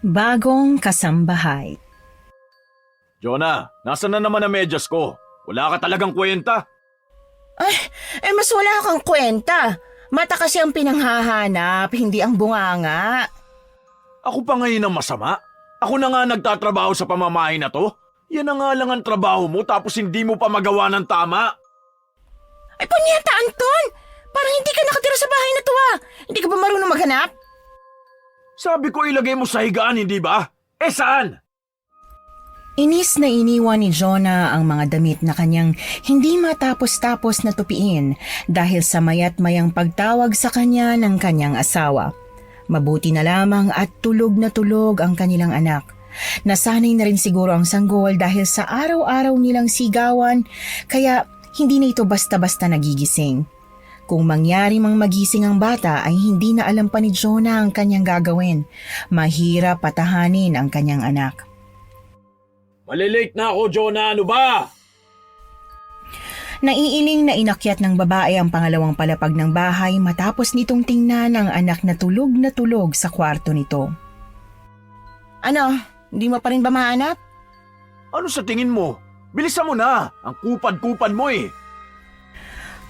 Bagong kasambahay. Jonah, nasan na naman ang medyas ko? Wala ka talagang kwenta. Mas wala kang kwenta. Mata kasi ang pinanghahanap, hindi ang bunganga. Ako pa ngayon ang masama? Ako na nga nagtatrabaho sa pamamahay na to? Yan na nga lang ang trabaho mo tapos hindi mo pa magawa ng tama. Ay, punyeta, Anton! Parang hindi ka nakatira sa bahay na to Hindi ka ba marunong maghanap? Sabi ko ilagay mo sa higaan, hindi ba? Saan? Inis na iniwan ni Jonah ang mga damit na kanyang hindi matapos-tapos na tupiin dahil sa mayat mayang pagtawag sa kanya ng kanyang asawa. Mabuti na lamang at tulog na tulog ang kanilang anak. Nasanay na rin siguro ang sanggol dahil sa araw-araw nilang sigawan kaya hindi na ito basta-basta nagigising. Kung mangyari mang magising ang bata ay hindi na alam pa ni Jonah ang kanyang gagawin. Mahirap patahanin ang kanyang anak. Malilate na ako, Jonah. Ano ba? Naiiling na inakyat ng babae ang pangalawang palapag ng bahay matapos nitong tingnan ang anak na tulog sa kwarto nito. Ano, hindi mo pa rin ba mahanap? Ano sa tingin mo? Bilisan mo na. Ang kupad-kupad mo eh.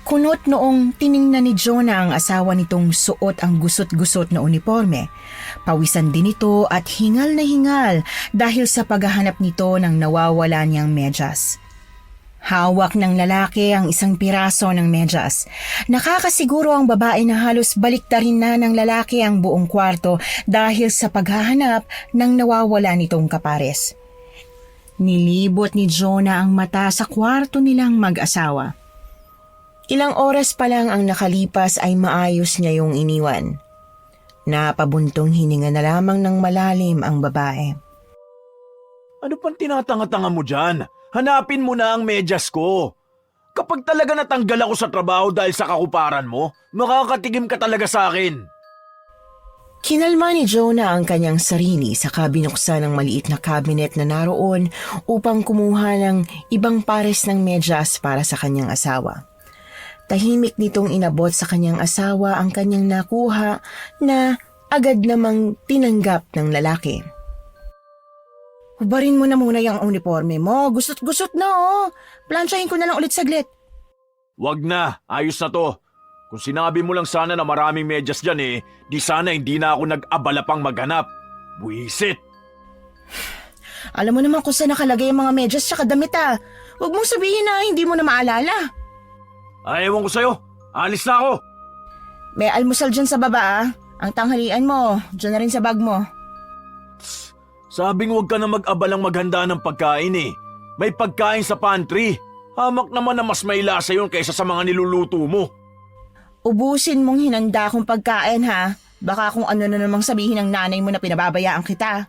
Kunot noong tiningnan ni Jonah ang asawa nitong suot ang gusot-gusot na uniforme. Pawisan din ito at hingal na hingal dahil sa paghahanap nito ng nawawala niyang medyas. Hawak ng lalaki ang isang piraso ng medyas. Nakakasiguro ang babae na halos baliktarin na ng lalaki ang buong kwarto dahil sa paghahanap ng nawawala nitong kapares. Nilibot ni Jonah ang mata sa kwarto nilang mag-asawa. Ilang oras pa lang ang nakalipas ay maayos niya yung iniwan. Napabuntong hininga na lamang ng malalim ang babae. Ano pang tinatanga-tanga mo dyan? Hanapin mo na ang medyas ko. Kapag talaga natanggal ako sa trabaho dahil sa kakuparan mo, makakatigim ka talaga sa akin. Kinalma ni Jonah ang kanyang sarili sa kabinuksan ng maliit na cabinet na naroon upang kumuha ng ibang pares ng medyas para sa kanyang asawa. Tahimik nitong inabot sa kanyang asawa ang kanyang nakuha na agad namang tinanggap ng lalaki. Hubarin mo na muna yung uniforme mo. Gusot-gusot na Plansyahin ko na lang ulit saglit. Wag na, ayos na to. Kung sinabi mo lang sana na maraming medyas dyan di sana hindi na ako nag-abala pang maghanap. Buisit! Alam mo naman kung saan nakalagay yung mga medyas tsaka damit Huwag mong sabihin na hindi mo na maalala. Ay, ewan ko sa'yo. Alis na ako. May almusal dyan sa baba Ang tanghalian mo, dyan na rin sa bag mo. Sabing huwag ka na mag-abalang maghanda ng pagkain May pagkain sa pantry. Hamak naman na mas may lasa yun kaysa sa mga niluluto mo. Ubusin mong hinanda kong pagkain Baka kung ano na namang sabihin ng nanay mo na pinababayaan kita.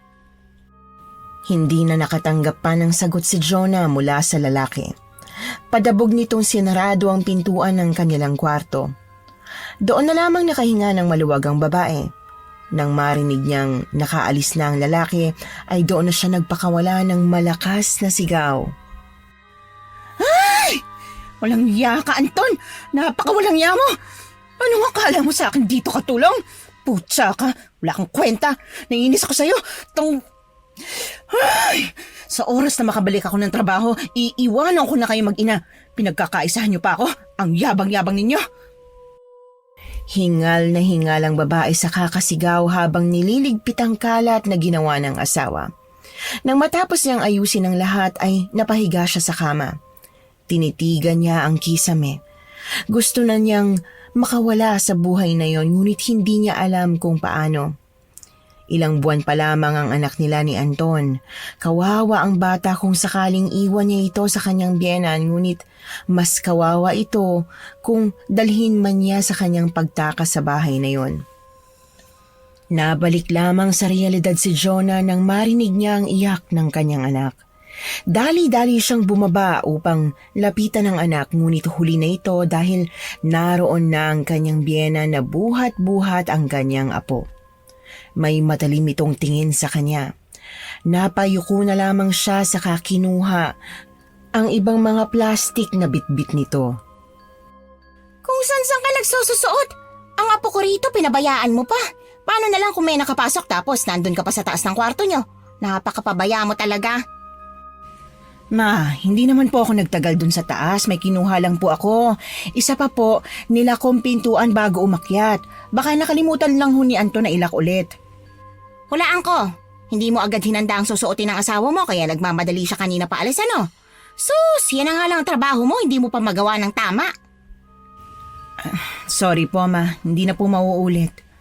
Hindi na nakatanggap pa ng sagot si Jonah mula sa lalaki. Padabog nitong sinarado ang pintuan ng kanilang kwarto. Doon na lamang nakahinga ng maluwag ang babae. Nang marinig niyang nakaalis na ang lalaki, ay doon na siya nagpakawala ng malakas na sigaw. Ay! Walang iya ka, Anton! Napakawalang iya mo! Anong akala mo sa akin dito katulong? Putsa ka! Wala kang kwenta! Naiinis ako sa'yo! Ay! Sa oras na makabalik ako ng trabaho, iiwanan ko na kayo mag-ina. Pinagkakaisahan niyo pa ako? Ang yabang-yabang ninyo! Hingal na hingal ang babae sa kakasigaw habang nililigpit ang kalat na ginawa ng asawa. Nang matapos niyang ayusin ang lahat ay napahiga siya sa kama. Tinitigan niya ang kisame. Gusto na niyang makawala sa buhay na yon ngunit hindi niya alam kung paano. Ilang buwan pa lamang ang anak nila ni Anton. Kawawa ang bata kung sakaling iwan niya ito sa kanyang biyenan ngunit mas kawawa ito kung dalhin man niya sa kanyang pagtakas sa bahay na yon. Nabalik lamang sa realidad si Jonah nang marinig niya ang iyak ng kanyang anak. Dali-dali siyang bumaba upang lapitan ang anak ngunit huli na ito dahil naroon na ang kanyang biyena na buhat-buhat ang kanyang apo. May matalim itong tingin sa kanya. Napayuko na lamang siya sa kinuha ang ibang mga plastik na bitbit nito. Kung saan ka nagsususuot? Ang apo ko rito pinabayaan mo pa. Paano na lang kung may nakapasok tapos nandun ka pa sa taas ng kwarto nyo? Napakapabaya mo talaga. Ma, hindi naman po ako nagtagal dun sa taas. May kinuha lang po ako. Isa pa po, nila kong pintuan bago umakyat. Baka nakalimutan lang ho ni Anton na ilak ulit. Hulaan ko. Hindi mo agad hinanda ang susuotin ng asawa mo kaya nagmamadali siya kanina pa alis ano? Sus, yan na nga lang ang trabaho mo, hindi mo pa magawa ng tama. Sorry po, Ma. Hindi na po mauulit.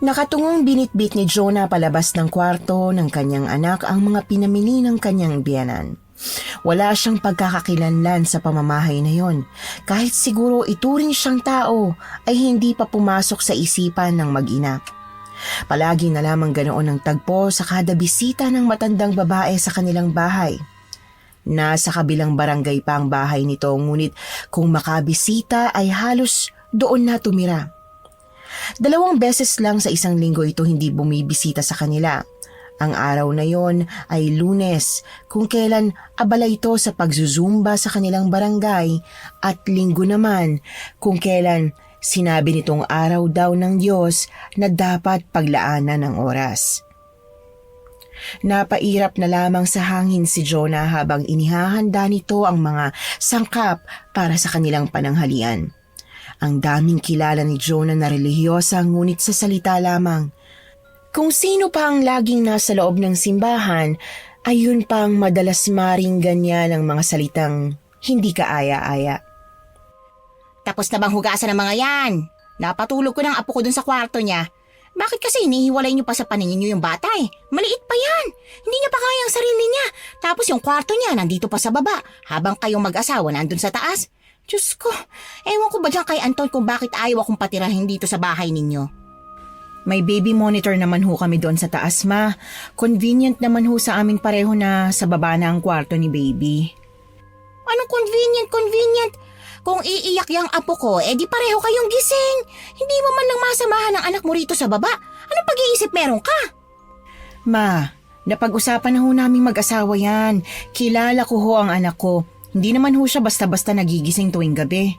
Nakatungong binitbit ni Jonah palabas ng kwarto ng kanyang anak ang mga pinamili ng kanyang biyanan. Wala siyang pagkakakilanlan sa pamamahay na yon. Kahit siguro ituring siyang tao ay hindi pa pumasok sa isipan ng mag-ina. Palagi na lamang ganoon ang tagpo sa kada bisita ng matandang babae sa kanilang bahay. Nasa kabilang barangay pa ang bahay nito ngunit kung makabisita ay halos doon na tumira. 2 beses lang sa isang linggo ito hindi bumibisita sa kanila. Ang araw na yon ay Lunes, kung kailan abala ito sa pagzuzumba sa kanilang barangay, at Linggo naman kung kailan sinabi nitong araw daw ng Diyos na dapat paglaanan ng oras. Napairap na lamang sa hangin si Jonah habang inihahanda nito ang mga sangkap para sa kanilang pananghalian. Ang daming kilala ni Jonah na relihiyosa ngunit sa salita lamang. Kung sino pa ang laging nasa loob ng simbahan, ayun pang madalas maringgan niya ng mga salitang hindi kaaya-aya. Tapos na bang hugasan ng mga yan? Napatulog ko ng apo ko dun sa kwarto niya. Bakit kasi inihiwalay niyo pa sa paningin niyo yung bata eh? Maliit pa yan. Hindi niya pa kaya ang sarili niya. Tapos yung kwarto niya nandito pa sa baba habang kayong mag-asawa nandun sa taas. Diyos ko, ewan ko ba dyan kay Anton kung bakit ayaw akong patirahin dito sa bahay ninyo? May baby monitor naman ho kami doon sa taas, Ma. Convenient naman ho sa amin pareho na sa baba na ang kwarto ni baby. Anong convenient? Kung iiyak yung apo ko, di pareho kayong gising. Hindi mo man lang masamahan ang anak mo rito sa baba. Anong pag-iisip meron ka? Ma, napag-usapan na ho namin mag-asawa yan. Kilala ko ho ang anak ko. Hindi naman ho siya basta-basta nagigising tuwing gabi.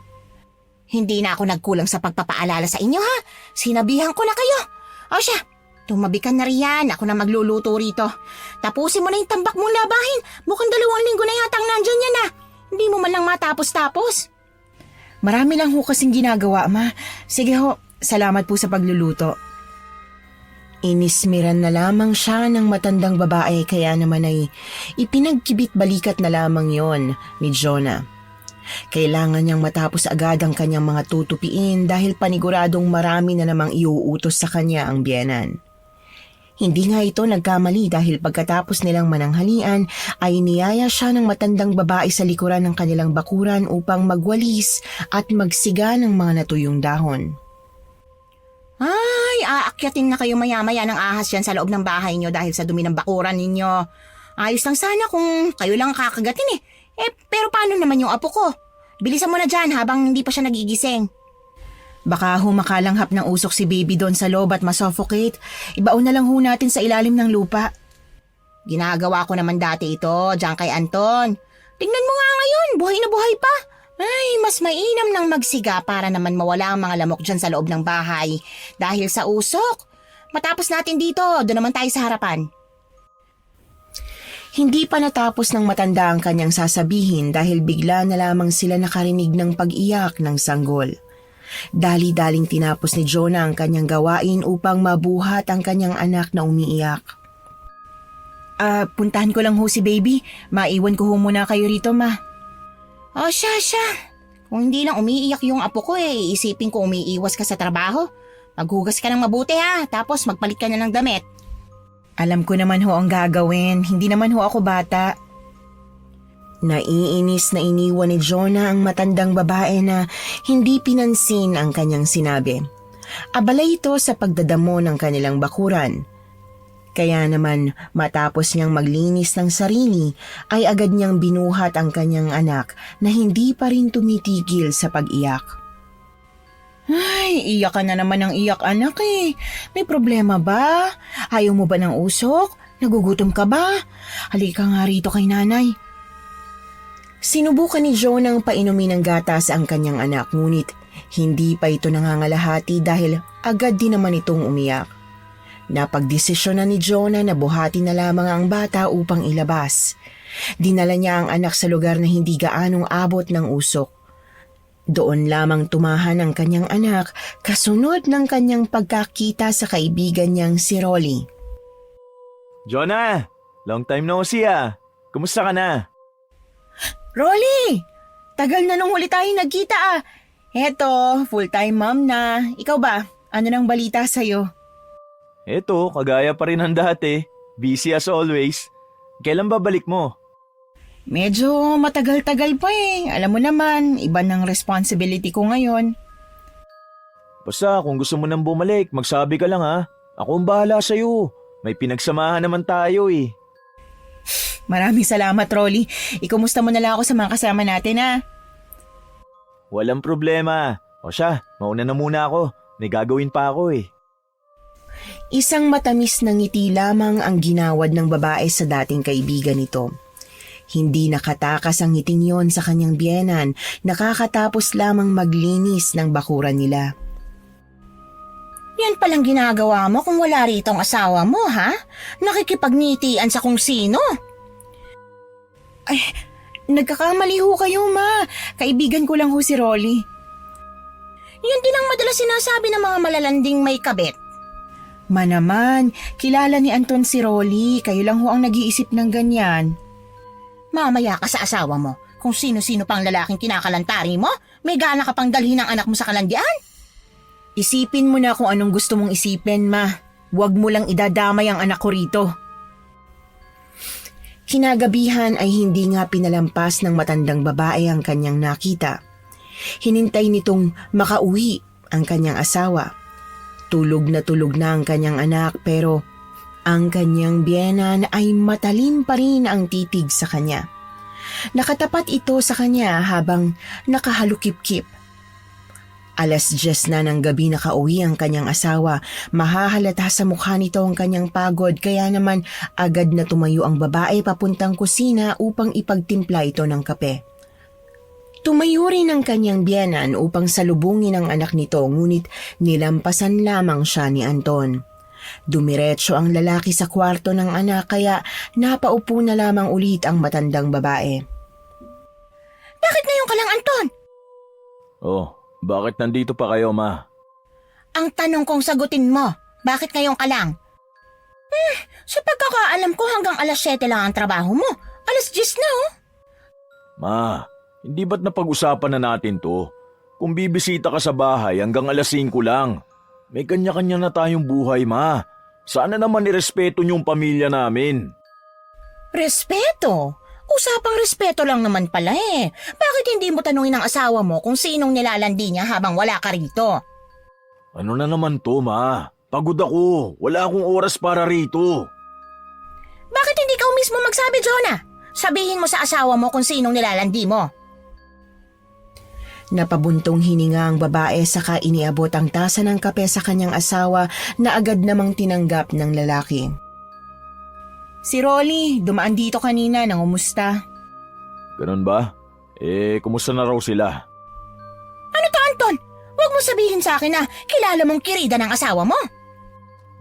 Hindi na ako nagkulang sa pagpapaalala sa inyo ha. Sinabihan ko na kayo. O siya, tumabi ka na riyan. Ako na magluluto rito. Tapusin mo na yung tambak mong labahin. Mukhang 2 linggo na yata ang nandyan yan ha. Hindi mo man lang matapos-tapos. Marami lang ho kasing ginagawa, Ma. Sige ho, salamat po sa pagluluto. Inismiran na lamang siya ng matandang babae kaya naman ay ipinagkibit balikat na lamang yon ni Jonah. Kailangan niyang matapos agad ang kanyang mga tutupiin dahil paniguradong marami na namang iuutos sa kanya ang biyenan. Hindi nga ito nagkamali dahil pagkatapos nilang mananghalian ay niyaya siya ng matandang babae sa likuran ng kanilang bakuran upang magwalis at magsiga ng mga natuyong dahon. Ay, aakyatin na kayo maya-maya ng ahas yan sa loob ng bahay nyo dahil sa dumi ng bakuran ninyo. Ayos lang sana kung kayo lang kakagatin eh. Pero paano naman yung apo ko? Bilisan mo na dyan habang hindi pa siya nagigising. Baka humakalanghap ng usok si baby doon sa loob at masuffocate. Ibaon na lang ho natin sa ilalim ng lupa. Ginagawa ko naman dati ito, dyan kay Anton. Tingnan mo nga ngayon, buhay na buhay pa. Ay, mas mainam nang magsiga para naman mawala ang mga lamok dyan sa loob ng bahay. Dahil sa usok. Matapos natin dito, doon naman tayo sa harapan. Hindi pa natapos ng matanda ang kanyang sasabihin dahil bigla na lamang sila nakarinig ng pag-iyak ng sanggol. Dali-daling tinapos ni Jonah ang kanyang gawain upang mabuhat ang kanyang anak na umiiyak. Puntahan ko lang ho si baby. Maiwan ko ho muna kayo rito, Ma. Oh, siya. Kung hindi lang umiiyak yung apo ko isipin ko umiiwas ka sa trabaho. Maghugas ka ng mabuti ha, tapos magpalit ka na ng damit. Alam ko naman ho ang gagawin. Hindi naman ho ako bata. Naiinis na iniwan ni Jonah ang matandang babae na hindi pinansin ang kanyang sinabi. Abala ito sa pagdadamo ng kanilang bakuran. Kaya naman matapos niyang maglinis ng sarili ay agad niyang binuhat ang kanyang anak na hindi pa rin tumitigil sa pag-iyak. Ay, iyak ka na naman ng iyak anak eh. May problema ba? Ayaw mo ba ng usok? Nagugutom ka ba? Halika nga rito kay nanay. Sinubukan ni Jonah ang painumin ng gatas ang kanyang anak ngunit Hindi pa ito nangangalahati dahil agad din naman itong umiyak. Napagdesisyon na ni Jonah na buhati na lamang ang bata upang ilabas. Dinala niya ang anak sa lugar na hindi gaanong abot ng usok. Doon lamang tumahan ang kanyang anak kasunod ng kanyang pagkakita sa kaibigan niyang si Rolly. Jonah! Long time no see ah. Kumusta ka na? Rolly! Tagal na nung huli tayo nagkita ah. Eto, full-time mom na. Ikaw ba? Ano nang balita sa'yo? Eto, kagaya pa rin ng dati. Busy as always. Kailan ba balik mo? Medyo matagal-tagal pa eh. Alam mo naman, iba ng responsibility ko ngayon. Basta kung gusto mo nang bumalik, magsabi ka lang ha. Ako ang bahala sa'yo. May pinagsamahan naman tayo eh. Maraming salamat, Rolly. Ikumusta mo na lang ako sa mga kasama natin ha. Walang problema. O siya, mauna na muna ako. May gagawin pa ako eh. Isang matamis na ngiti lamang ang ginawad ng babae sa dating kaibigan nito. Hindi nakatakas ang ngiting yon sa kanyang biyenan, nakakatapos lamang maglinis ng bakuran nila. Yan palang ginagawa mo kung wala rito ang asawa mo, ha? Nakikipagnitian sa kung sino. Ay, nagkakamali ho kayo, ma. Kaibigan ko lang ho si Rolly. Yun din ang madalas sinasabi ng mga malalanding may kabit. Ma naman, kilala ni Anton si Rolly. Kayo lang ho ang nag-iisip ng ganyan. Mamaya ka sa asawa mo. Kung sino-sino pang lalaking kinakalantari mo, may gana ka pang dalhin ang anak mo sa kalandian. Isipin mo na kung anong gusto mong isipin, ma. Huwag mo lang idadamay ang anak ko rito. Kinagabihan ay hindi nga pinalampas ng matandang babae ang kanyang nakita. Hinintay nitong makauwi ang kanyang asawa. Tulog na ang kanyang anak pero ang kanyang biyenan ay matalim pa rin ang titig sa kanya. Nakatapat ito sa kanya habang nakahalukip-kip. 10:00 na ng gabi nakauwi ang kanyang asawa. Mahahalata sa mukha nito ang kanyang pagod kaya naman agad na tumayo ang babae papuntang kusina upang ipagtimpla ito ng kape. Tumayo rin ang kanyang biyenan upang salubungin ang anak nito ngunit nilampasan lamang siya ni Anton. Dumiretso ang lalaki sa kwarto ng anak kaya napaupo na lamang ulit ang matandang babae. Bakit ngayon ka lang, Anton? Oh, bakit nandito pa kayo, ma? Ang tanong kong sagutin mo, bakit ngayon ka lang? Sa pagkakaalam ko hanggang 7:00 lang ang trabaho mo. 10:00 na oh. Ma, hindi ba't napag-usapan na natin to? Kung bibisita ka sa bahay hanggang 5:00 lang. May kanya-kanya na tayong buhay, ma. Sana naman irespeto niyong pamilya namin. Respeto? Usapang respeto lang naman pala eh. Bakit hindi mo tanungin ang asawa mo kung sinong nilalandi niya habang wala ka rito? Ano na naman to, ma? Pagod ako. Wala akong oras para rito. Bakit hindi ka mismo magsabi, Jonah? Sabihin mo sa asawa mo kung sinong nilalandi mo. Napabuntong hininga ang babae saka iniabot ang tasa ng kape sa kanyang asawa na agad namang tinanggap ng lalaki. Si Rolly, dumaan dito kanina, nangumusta. Ganun ba? Kumusta na raw sila? Ano to, Anton? Huwag mo sabihin sa akin na kilala mong kirida ng asawa mo.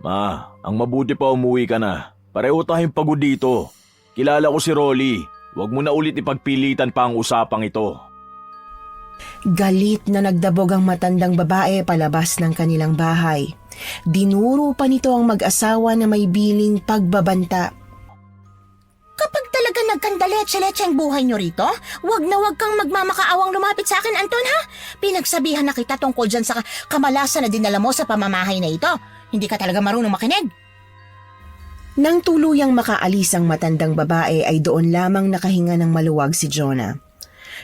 Ma, ang mabuti pa umuwi ka na. Pareho tayong pagod dito. Kilala ko si Rolly. Huwag mo na ulit ipagpilitan pa ang usapang ito. Galit na nagdabog ang matandang babae palabas ng kanilang bahay. Dinuro pa nito ang mag-asawa na may biling pagbabanta. Kapag talaga nagkandaletse-letse ang buhay nyo rito, wag na wag kang magmamakaawang lumapit sa akin, Anton, ha? Pinagsabihan na kita tungkol dyan sa kamalasan na dinala mo sa pamamahay na ito. Hindi ka talaga marunong makinig. Nang tuluyang makaalis ang matandang babae ay doon lamang nakahinga ng maluwag si Jonah.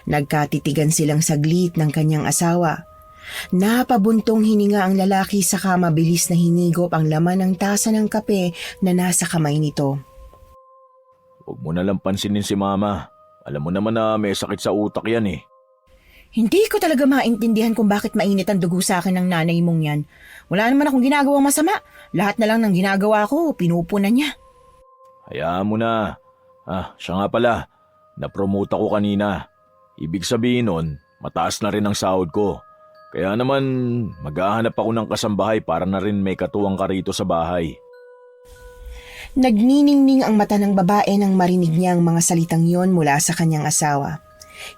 Nagkatitigan silang saglit ng kanyang asawa. Napabuntong hininga ang lalaki saka mabilis na hinigop ang laman ng tasa ng kape na nasa kamay nito. Huwag mo nalang pansinin si mama. Alam mo naman na may sakit sa utak yan eh. Hindi ko talaga maintindihan kung bakit mainit ang dugo sa akin ng nanay mong yan. Wala naman akong ginagawang masama. Lahat na lang ng ginagawa ko, pinupunan niya. Hayaan mo na. Siya nga pala. Na-promote ako kanina. Ibig sabihin nun, mataas na rin ang sahod ko. Kaya naman maghahanap ako ng kasambahay para na rin may katuwang ka rito sa bahay. Nagniningning ang mata ng babae nang marinig niya ang mga salitang yon mula sa kanyang asawa.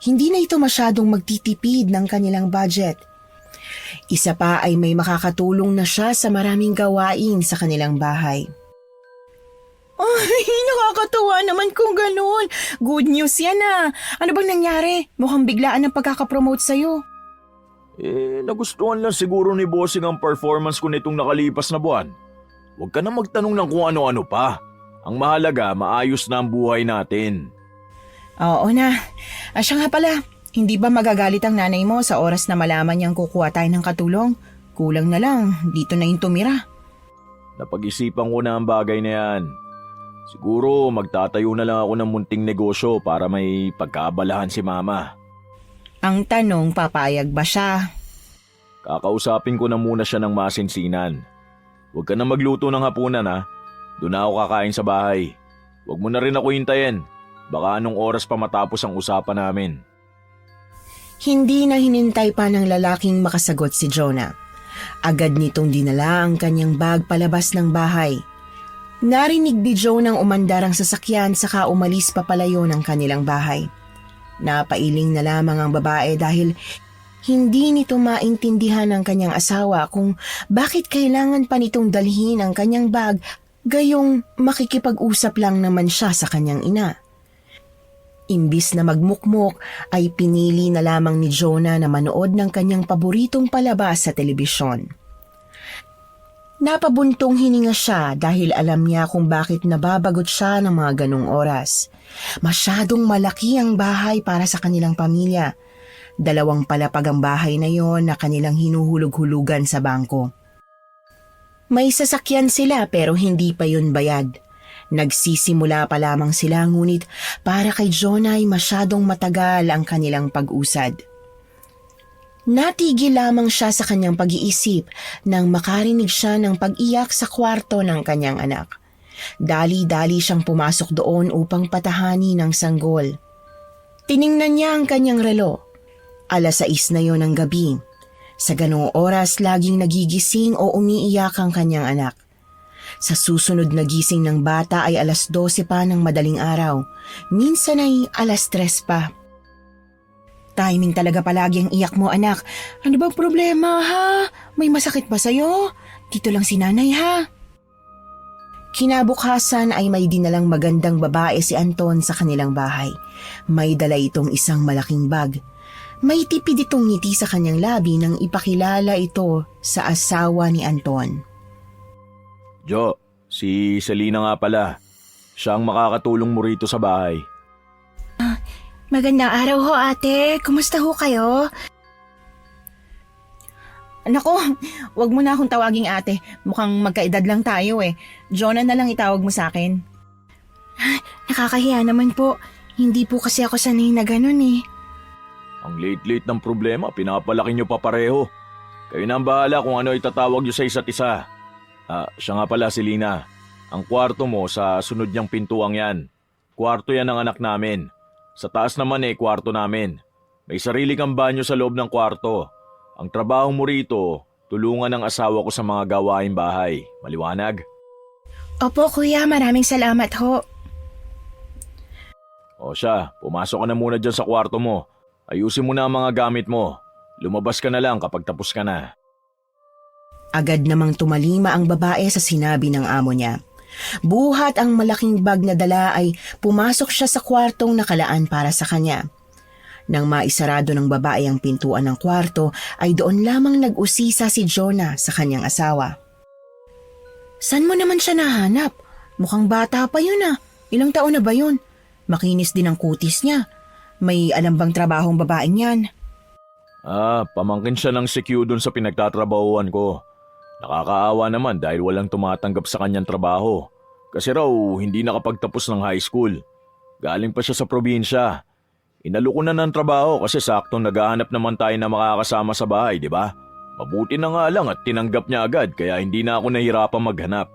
Hindi na ito masyadong magtitipid ng kanilang budget. Isa pa ay may makakatulong na siya sa maraming gawain sa kanilang bahay. Ay, nakakatuwa naman kung ganun. Good news yan ah. Ano bang nangyari? Mukhang biglaan ang pagkakapromote sa'yo. Nagustuhan lang siguro ni Bossing ang performance ko nitong nakalipas na buwan. Huwag ka na magtanong ng kung ano-ano pa. Ang mahalaga, maayos na ang buhay natin. Oo na. Siya nga pala, hindi ba magagalit ang nanay mo sa oras na malaman niyang kukuha tayo ng katulong? Kulang na lang, dito na yung tumira. Napag-isipan ko na ang bagay na yan. Siguro magtatayo na lang ako ng munting negosyo para may pagkaabalahan si Mama. Ang tanong, papayag ba siya? Kakausapin ko na muna siya ng masinsinan. Huwag ka na magluto ng hapunan ha. Doon na ako kakain sa bahay. Huwag mo na rin ako hintayin. Baka anong oras pa matapos ang usapan namin. Hindi na hinintay pa ng lalaking makasagot si Jonah. Agad nitong dinala ang kanyang bag palabas ng bahay. Narinig ni Jonah ang umandarang sasakyan saka umalis papalayo ng kanilang bahay. Napailing na lamang ang babae dahil hindi nito maintindihan ng kanyang asawa kung bakit kailangan pa nitong dalhin ang kanyang bag gayong makikipag-usap lang naman siya sa kanyang ina. Imbis na magmukmok ay pinili na lamang ni Jonah na manood ng kanyang paboritong palabas sa telebisyon. Napabuntong hininga siya dahil alam niya kung bakit nababagot siya ng mga ganong oras. Masyadong malaki ang bahay para sa kanilang pamilya. 2 palapag ang bahay na yon na kanilang hinuhulog-hulugan sa bangko. May sasakyan sila pero hindi pa yun bayad. Nagsisimula pa lamang sila ngunit para kay Jonah ay masyadong matagal ang kanilang pag-usad. Natigil lamang siya sa kanyang pag-iisip nang makarinig siya ng pag-iyak sa kwarto ng kanyang anak. Dali-dali siyang pumasok doon upang patahani ng sanggol. Tiningnan niya ang kanyang relo. 6:00 na yon ng gabi. Sa ganong oras laging nagigising o umiiyak ang kanyang anak. Sa susunod na gising ng bata ay 12:00 pa ng madaling araw. Minsan ay 3:00 pa. Timing talaga palagi ang iyak mo, anak. Ano bang problema, ha? May masakit ba sa'yo? Dito lang si nanay, ha? Kinabukasan ay may dinalang magandang babae si Anton sa kanilang bahay. May dala itong isang malaking bag. May tipid itong ngiti sa kanyang labi nang ipakilala ito sa asawa ni Anton. Jo, si Selena nga pala. Siya ang makakatulong mo rito sa bahay. Magandang araw ho, ate. Kumusta ho kayo? Nako, wag mo na akong tawaging ate. Mukhang magkaedad lang tayo eh. Jonah na lang itawag mo sa akin. Nakakahiya naman po. Hindi po kasi ako sanay na ganun eh. Ang late-late ng problema, pinapalaki nyo pa pareho. Kayo na ang bahala kung ano itatawag nyo sa isa't isa. Siya nga pala, Selena. Ang kwarto mo sa sunod niyang pintuang yan. Kwarto yan ng anak namin. Sa taas naman kwarto namin. May sarili kang banyo sa loob ng kwarto. Ang trabaho mo rito, tulungan ng asawa ko sa mga gawaing bahay. Maliwanag? Opo, kuya. Maraming salamat ho. O siya, pumasok ka na muna dyan sa kwarto mo. Ayusin mo na ang mga gamit mo. Lumabas ka na lang kapag tapos ka na. Agad namang tumalima ang babae sa sinabi ng amo niya. Buhat ang malaking bag na dala ay pumasok siya sa kwartong nakalaan para sa kanya. Nang maisarado ng babae ang pintuan ng kwarto ay doon lamang nag-usisa si Jonah sa kanyang asawa. San mo naman siya nahanap? Mukhang bata pa yun ah. Ilang taon na ba yun? Makinis din ang kutis niya. May alam bang trabahong babaeng yan? Pamangkin siya ng CQ doon sa pinagtatrabahuan ko. Nakakaawa naman dahil walang tumatanggap sa kanyang trabaho. Kasi raw hindi nakapagtapos ng high school. Galing pa siya sa probinsya. Inalok ko na ng trabaho kasi saktong naghahanap naman tayo na makakasama sa bahay, di ba? Mabuti na nga lang at tinanggap niya agad kaya hindi na ako nahirapang maghanap.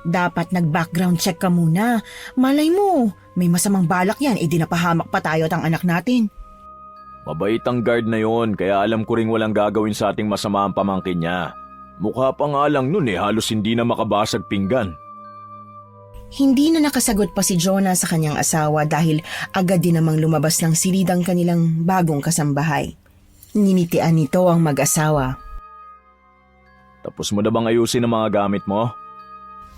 Dapat nag-background check ka muna. Malay mo, may masamang balak yan, dinapahamak pa tayo at ang anak natin. Mabait ang guard na yon, kaya alam ko ring walang gagawin sa ating masama ang pamangkin niya. Mukha pa nga lang nun halos hindi na makabasag pinggan. Hindi na nakasagot pa si Jonah sa kanyang asawa dahil agad din namang lumabas ng silidang kanilang bagong kasambahay. Ninitian nito ang mag-asawa. Tapos mo na bang ayusin ang mga gamit mo?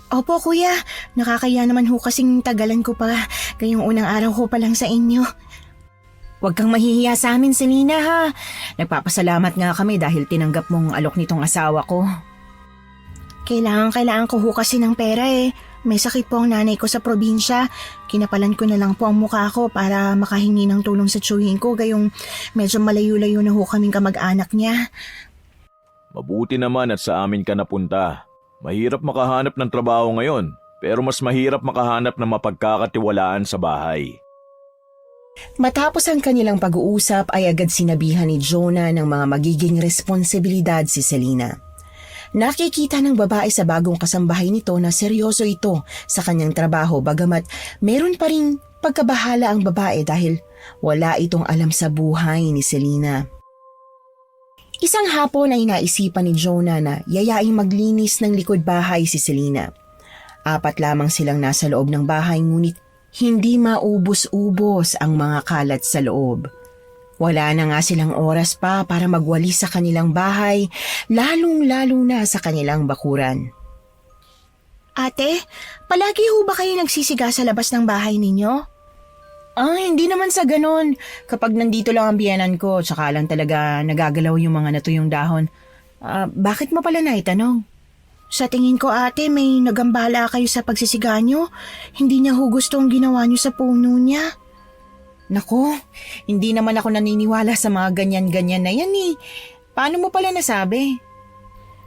Opo kuya, nakakaya naman ho kasing tagalan ko pa, kayong unang araw ko pa lang sa inyo. Huwag kang mahihiya sa amin, Selena ha. Nagpapasalamat nga kami dahil tinanggap mong alok nitong asawa ko. Kailangan ko ho kasi ng pera eh. May sakit po ang nanay ko sa probinsya. Kinapalan ko na lang po ang mukha ko para makahingi ng tulong sa tiyuhin ko gayong medyo malayo-layo na ho kaming kamag-anak niya. Mabuti naman at sa amin ka napunta. Mahirap makahanap ng trabaho ngayon, pero mas mahirap makahanap ng mapagkakatiwalaan sa bahay. Matapos ang kanilang pag-uusap ay agad sinabihan ni Jonah ng mga magiging responsibilidad si Selena. Nakikita ng babae sa bagong kasambahay nito na seryoso ito sa kanyang trabaho bagamat meron pa ring pagkabahala ang babae dahil wala itong alam sa buhay ni Selena. Isang hapon ay naisipan ni Jonah na yayaing maglinis ng likod bahay si Selena. 4 lamang silang nasa loob ng bahay ngunit hindi maubos-ubos ang mga kalat sa loob. Wala na nga silang oras pa para magwalis sa kanilang bahay, lalong-lalo na sa kanilang bakuran. Ate, palagi ho ba kayo nagsisiga sa labas ng bahay ninyo? Hindi naman sa ganon. Kapag nandito lang ang biyenan ko, tsaka lang talaga nagagalaw yung mga natuyong dahon. Bakit mo pala naitanong? Sa tingin ko ate, may nagambala kayo sa pagsisiga nyo. Hindi niya ho gusto ang ginawa nyo sa puno niya. Nako, hindi naman ako naniniwala sa mga ganyan-ganyan na yan eh. Paano mo pala nasabi?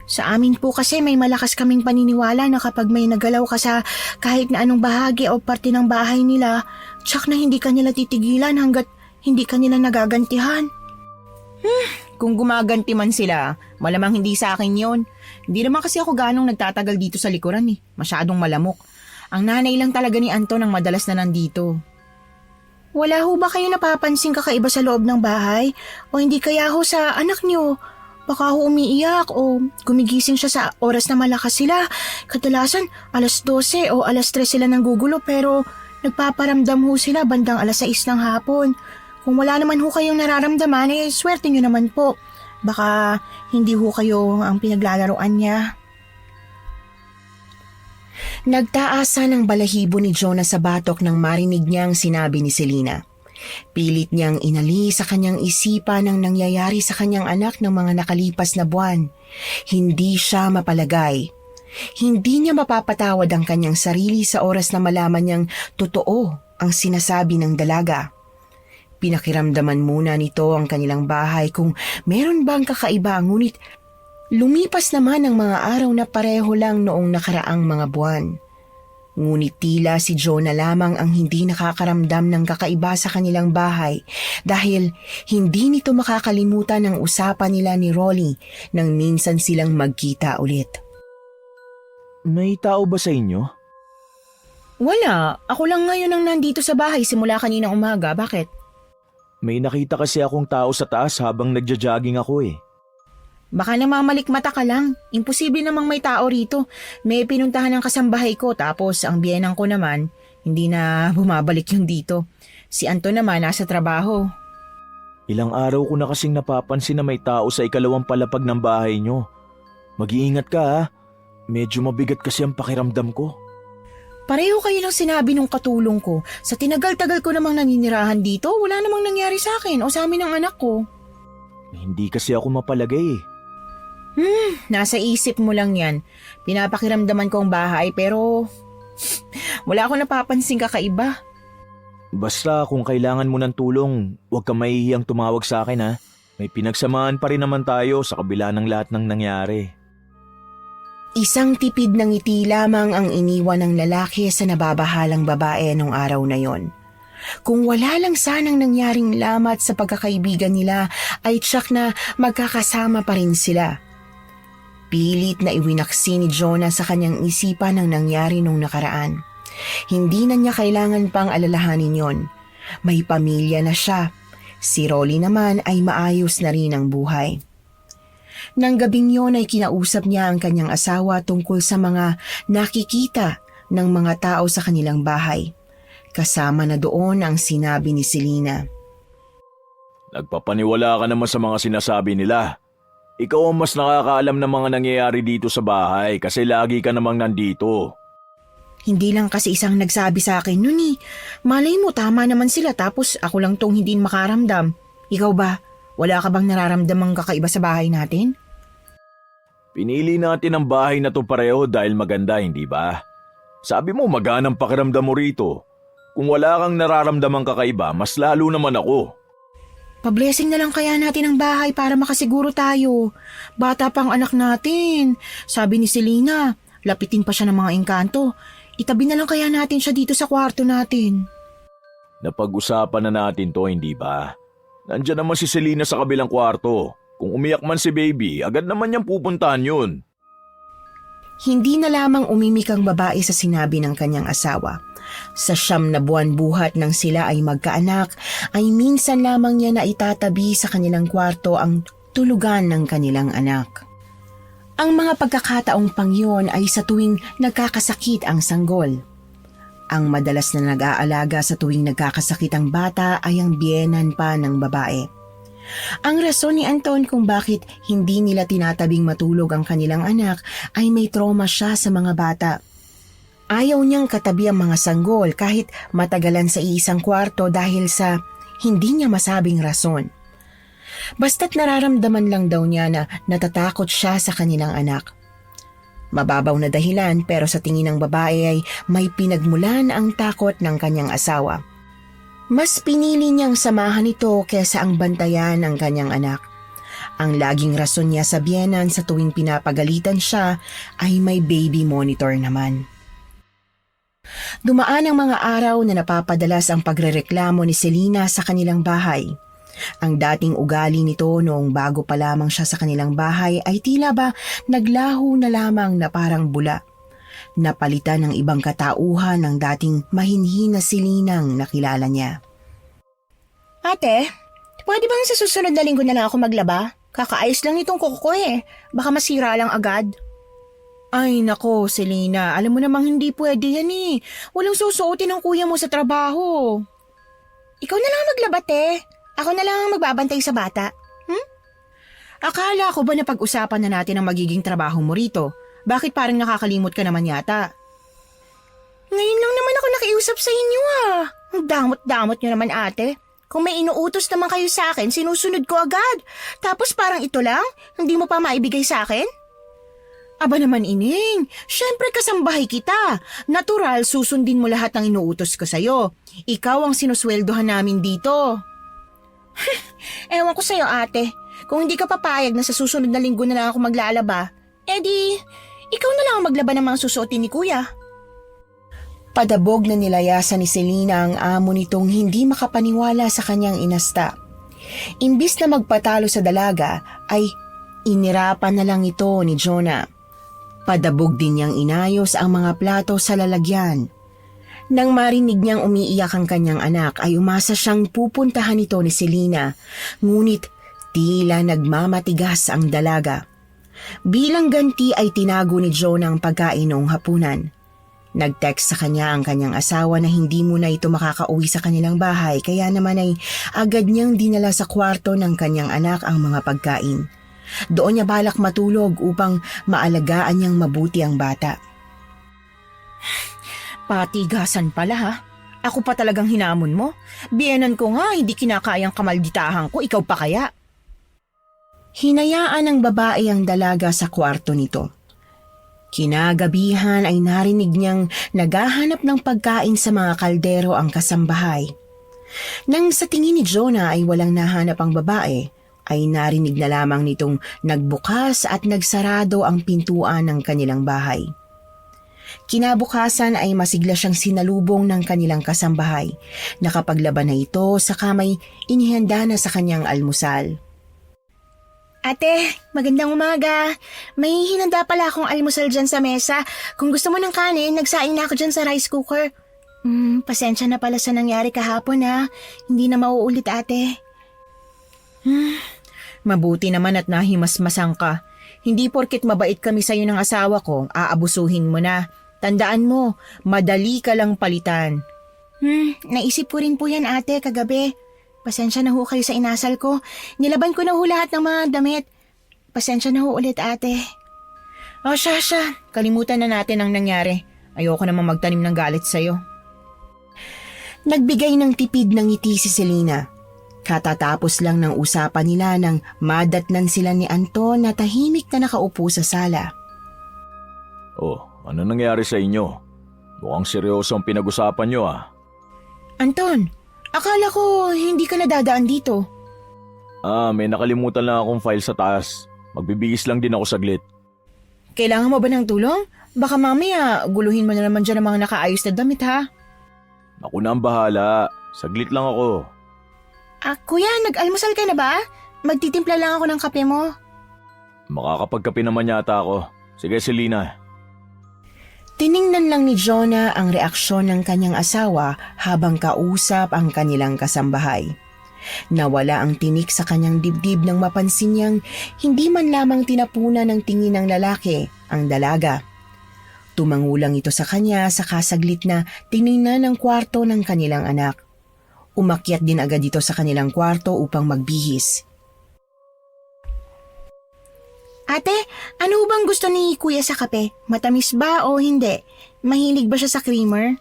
Sa amin po kasi may malakas kaming paniniwala na kapag may nagalaw ka sa kahit na anong bahagi o parte ng bahay nila, tsak na hindi ka nila titigilan hanggat hindi ka nila nagagantihan. Kung gumaganti man sila, malamang hindi sa akin yon. Hindi naman kasi ako ganong nagtatagal dito sa likuran eh. Masyadong malamok. Ang nanay lang talaga ni Anton ang madalas na nandito. Wala ho ba kayo napapansing kakaiba sa loob ng bahay? O hindi kaya ho sa anak niyo? Baka ho umiiyak o gumigising siya sa oras na malakas sila. Kadalasan 12:00 o 3:00 sila nanggugulo pero nagpaparamdam ho sila bandang 6:00 ng hapon. Kung wala naman ho kayong nararamdaman, swerte nyo naman po. Baka hindi ho kayo ang pinaglalaroan niya. Nagtaasa ng balahibo ni Jonah sa batok nang marinig niyang sinabi ni Selena. Pilit niyang inali sa kanyang isipan ang nangyayari sa kanyang anak ng mga nakalipas na buwan. Hindi siya mapalagay. Hindi niya mapapatawad ang kanyang sarili sa oras na malaman niyang totoo ang sinasabi ng dalaga. Pinakiramdaman muna nito ang kanilang bahay kung meron bang kakaiba, ngunit lumipas naman ang mga araw na pareho lang noong nakaraang mga buwan. Ngunit tila si Jonah lamang ang hindi nakakaramdam ng kakaiba sa kanilang bahay dahil hindi nito makakalimutan ang usapan nila ni Rolly nang minsan silang magkita ulit. May tao ba sa inyo? Wala, ako lang ngayon ang nandito sa bahay simula kaninang umaga. Bakit? May nakita kasi akong tao sa taas habang nagja-jogging ako eh. Baka namamalikmata ka lang. Imposible namang may tao rito. May pinuntahan ng kasambahay ko tapos ang biyenang ko naman, hindi na bumabalik yung dito. Si Anton naman nasa trabaho. Ilang araw ko na kasing napapansin na may tao sa ikalawang palapag ng bahay nyo. Mag-iingat ka ha. Medyo mabigat kasi ang pakiramdam ko. Pareho kayo ng sinabi nung katulong ko. Sa tinagal-tagal ko namang naninirahan dito, wala namang nangyari sa akin o sa amin ng anak ko. Hindi kasi ako mapalagay eh. Nasa isip mo lang yan. Pinapakiramdaman ko ang bahay pero wala akong napapansing kakaiba. Basta kung kailangan mo ng tulong, huwag kang mahihiyang tumawag sa akin ha. May pinagsamaan pa rin naman tayo sa kabila ng lahat ng nangyari. Isang tipid ng ngiti lamang ang iniwan ng lalaki sa nababahalang babae nung araw na yon. Kung wala lang sanang nangyaring lamat sa pagkakaibigan nila ay tsak na magkakasama pa rin sila. Pilit na iwinaksi ni Jonah sa kanyang isipan ang nangyari nung nakaraan. Hindi na niya kailangan pang alalahanin yon. May pamilya na siya. Si Rolly naman ay maayos na rin ang buhay. Nang gabing yon ay kinausap niya ang kanyang asawa tungkol sa mga nakikita ng mga tao sa kanilang bahay. Kasama na doon ang sinabi ni Selena. Nagpapaniwala ka naman sa mga sinasabi nila. Ikaw ang mas nakakaalam ng mga nangyayari dito sa bahay kasi lagi ka namang nandito. Hindi lang kasi isang nagsabi sa akin nun eh. Malay mo tama naman sila tapos ako lang tong hindi makaramdam. Ikaw ba? Wala ka bang nararamdamang kakaiba sa bahay natin? Pinili natin ang bahay na to pareho dahil maganda, hindi ba? Sabi mo maganang pakiramdam mo rito. Kung wala kang nararamdamang kakaiba, mas lalo naman ako. Pa-blessing na lang kaya natin ang bahay para makasiguro tayo. Bata pang anak natin. Sabi ni Selena, lapitin pa siya ng mga engkanto. Itabi na lang kaya natin siya dito sa kwarto natin. Napag-usapan na natin to, hindi ba? Nandiyan naman si Selena sa kabilang kwarto. Kung umiyak man si baby, agad naman niyang pupuntahan yun. Hindi na lamang umimik ang babae sa sinabi ng kanyang asawa. Sa 9 na buwan buhat nang sila ay magkaanak, ay minsan lamang niya na itatabi sa kanilang kwarto ang tulugan ng kanilang anak. Ang mga pagkakataong pangyon ay sa tuwing nagkakasakit ang sanggol. Ang madalas na nag-aalaga sa tuwing nagkakasakit ang bata ay ang biyenan pa ng babae. Ang rason ni Anton kung bakit hindi nila tinatabing matulog ang kanilang anak ay may trauma siya sa mga bata. Ayaw niyang katabi ang mga sanggol kahit matagalan sa iisang kwarto dahil sa hindi niya masabing rason. Basta't nararamdaman lang daw niya na natatakot siya sa kanilang anak. Mababaw na dahilan pero sa tingin ng babae ay may pinagmulan ang takot ng kanyang asawa. Mas pinili niyang samahan ito kesa ang bantayan ng kanyang anak. Ang laging rason niya sa biyenan sa tuwing pinapagalitan siya ay may baby monitor naman. Dumaan ang mga araw na napapadalas ang pagrereklamo ni Selena sa kanilang bahay. Ang dating ugali nito noong bago pa lamang siya sa kanilang bahay ay tila ba naglaho na lamang na parang bula. Napalitan ng ibang katauhan ng dating mahinhin na Selenang nakilala niya. Ate, pwede bang sa susunod na linggo na lang ako maglaba? Kakaayos lang itong kuko ko eh. Baka masira lang agad. Ay nako, Selena, alam mo namang hindi pwede yan eh. Walang susuotin ng kuya mo sa trabaho. Ikaw na lang maglaba, te. Ako na lang ang magbabantay sa bata. Akala ko ba na pag-usapan na natin ang magiging trabaho mo rito? Bakit parang nakakalimot ka naman yata? Ngayon lang naman ako nakiusap sa inyo ah. Ang damot-damot nyo naman ate. Kung may inuutos naman kayo sa akin, sinusunod ko agad. Tapos parang ito lang, hindi mo pa maibigay sa akin? Aba naman ining, syempre kasambahay kita. Natural susundin mo lahat ng inuutos ko sa'yo. Ikaw ang sinusweldohan namin dito. Ewan ko sa'yo ate. Kung hindi ka papayag na sa susunod na linggo na lang ako maglalaba, edi, ikaw na lang ang maglaba ng mga susuotin ni kuya. Padabog na nilayasan ni Selena ang amo nitong hindi makapaniwala sa kanyang inasta. Imbis na magpatalo sa dalaga, ay inirapan na lang ito ni Jonah. Padabog din niyang inayos ang mga plato sa lalagyan. Nang marinig niyang umiiyak ang kanyang anak ay umasa siyang pupuntahan ito ni Selena, ngunit tila nagmamatigas ang dalaga. Bilang ganti ay tinago ni Jonah ang pagkain noong hapunan. Nag-text sa kanya ang kanyang asawa na hindi muna ito makakauwi sa kanilang bahay kaya naman ay agad niyang dinala sa kwarto ng kanyang anak ang mga pagkain. Doon niya balak matulog upang maalagaan niyang mabuti ang bata. Patigasan pala ha. Ako pa talagang hinamon mo. Biyenan ko nga, hindi kinakayang kamalditahan ko, ikaw pa kaya? Hinayaan ng babae ang dalaga sa kwarto nito. Kinagabihan ay narinig niyang naghahanap ng pagkain sa mga kaldero ang kasambahay. Nang sa tingin ni Jonah ay walang nahanap ang babae, ay narinig na lamang nitong nagbukas at nagsarado ang pintuan ng kanilang bahay. Kinabukasan ay masigla siyang sinalubong ng kanilang kasambahay. Nakapaglaban na ito sa kamay inihanda na sa kanyang almusal. Ate, magandang umaga. May hinanda pala akong almusal dyan sa mesa. Kung gusto mo ng kanin, nagsaing na ako dyan sa rice cooker. Pasensya na pala sa nangyari kahapon ha. Hindi na mauulit ate. Mabuti naman at nahimasmasan ka. Hindi porket mabait kami sa'yo ng asawa ko, aabusuhin mo na. Tandaan mo, madali ka lang palitan. Naisip ko rin po yan ate kagabi. Pasensya na ho kayo sa inasal ko. Nilaban ko na ho lahat ng mga damit. Pasensya na ho ulit ate. Oh, siya. Kalimutan na natin ang nangyari. Ayoko namang magtanim ng galit sa'yo. Nagbigay ng tipid ng ngiti si Selena. Katatapos lang ng usapan nila nang madatnan sila ni Anton na tahimik na nakaupo sa sala. Oh, ano nangyari sa inyo? Mukhang seryoso ang pinag-usapan nyo Anton, akala ko hindi ka nadadaan dito. May nakalimutan lang akong file sa taas. Magbibigis lang din ako saglit. Kailangan mo ba ng tulong? Baka mamaya guluhin mo na naman dyan ang mga nakaayos na damit ha? Ako na ang bahala. Saglit lang ako. Kuya, nag-almusal ka na ba? Magtitimpla lang ako ng kape mo. Makakapagkape naman yata ako. Sige, Selena. Tiningnan lang ni Jonah ang reaksyon ng kanyang asawa habang kausap ang kanilang kasambahay. Nawala ang tinik sa kanyang dibdib nang mapansin niyang hindi man lamang tinapunan ng tingin ng lalaki ang dalaga. Tumangulang ito sa kanya sa kasaglit na tiningnan ng kwarto ng kanilang anak. Umakyat din agad ito sa kanilang kwarto upang magbihis. Ate, ano bang gusto ni kuya sa kape? Matamis ba o hindi? Mahilig ba siya sa creamer?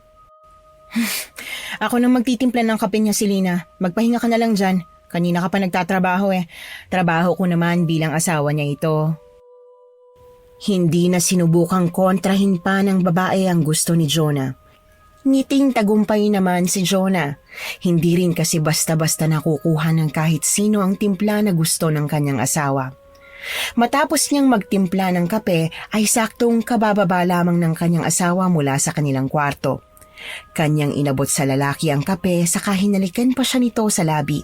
Ako nang magtitimpla ng kape niya, Selena. Magpahinga ka na lang dyan. Kanina ka pa nagtatrabaho Trabaho ko naman bilang asawa niya ito. Hindi na sinubukang kontrahin pa ng babae ang gusto ni Jonah. Ngiting tagumpay naman si Jonah. Hindi rin kasi basta-basta nakukuha ng kahit sino ang timpla na gusto ng kanyang asawa. Matapos niyang magtimpla ng kape ay saktong kabababa lamang ng kanyang asawa mula sa kanilang kwarto. Kanyang inabot sa lalaki ang kape saka hinalikan pa siya nito sa labi.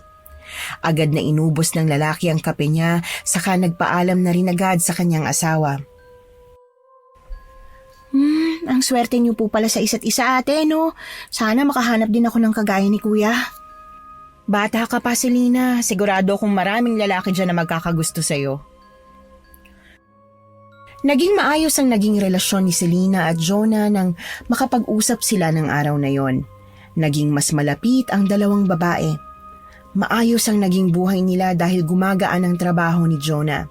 Agad na inubos ng lalaki ang kape niya saka nagpaalam na rin agad sa kanyang asawa. Ang swerte niyo po pala sa isa't isa ate, no? Sana makahanap din ako ng kagaya ni kuya. Bata ka pa, Selena. Sigurado kung maraming lalaki dyan na magkakagusto sa'yo. Naging maayos ang naging relasyon ni Selena at Jonah nang makapag-usap sila ng araw na yon. Naging mas malapit ang dalawang babae. Maayos ang naging buhay nila dahil gumagaan ang trabaho ni Jonah.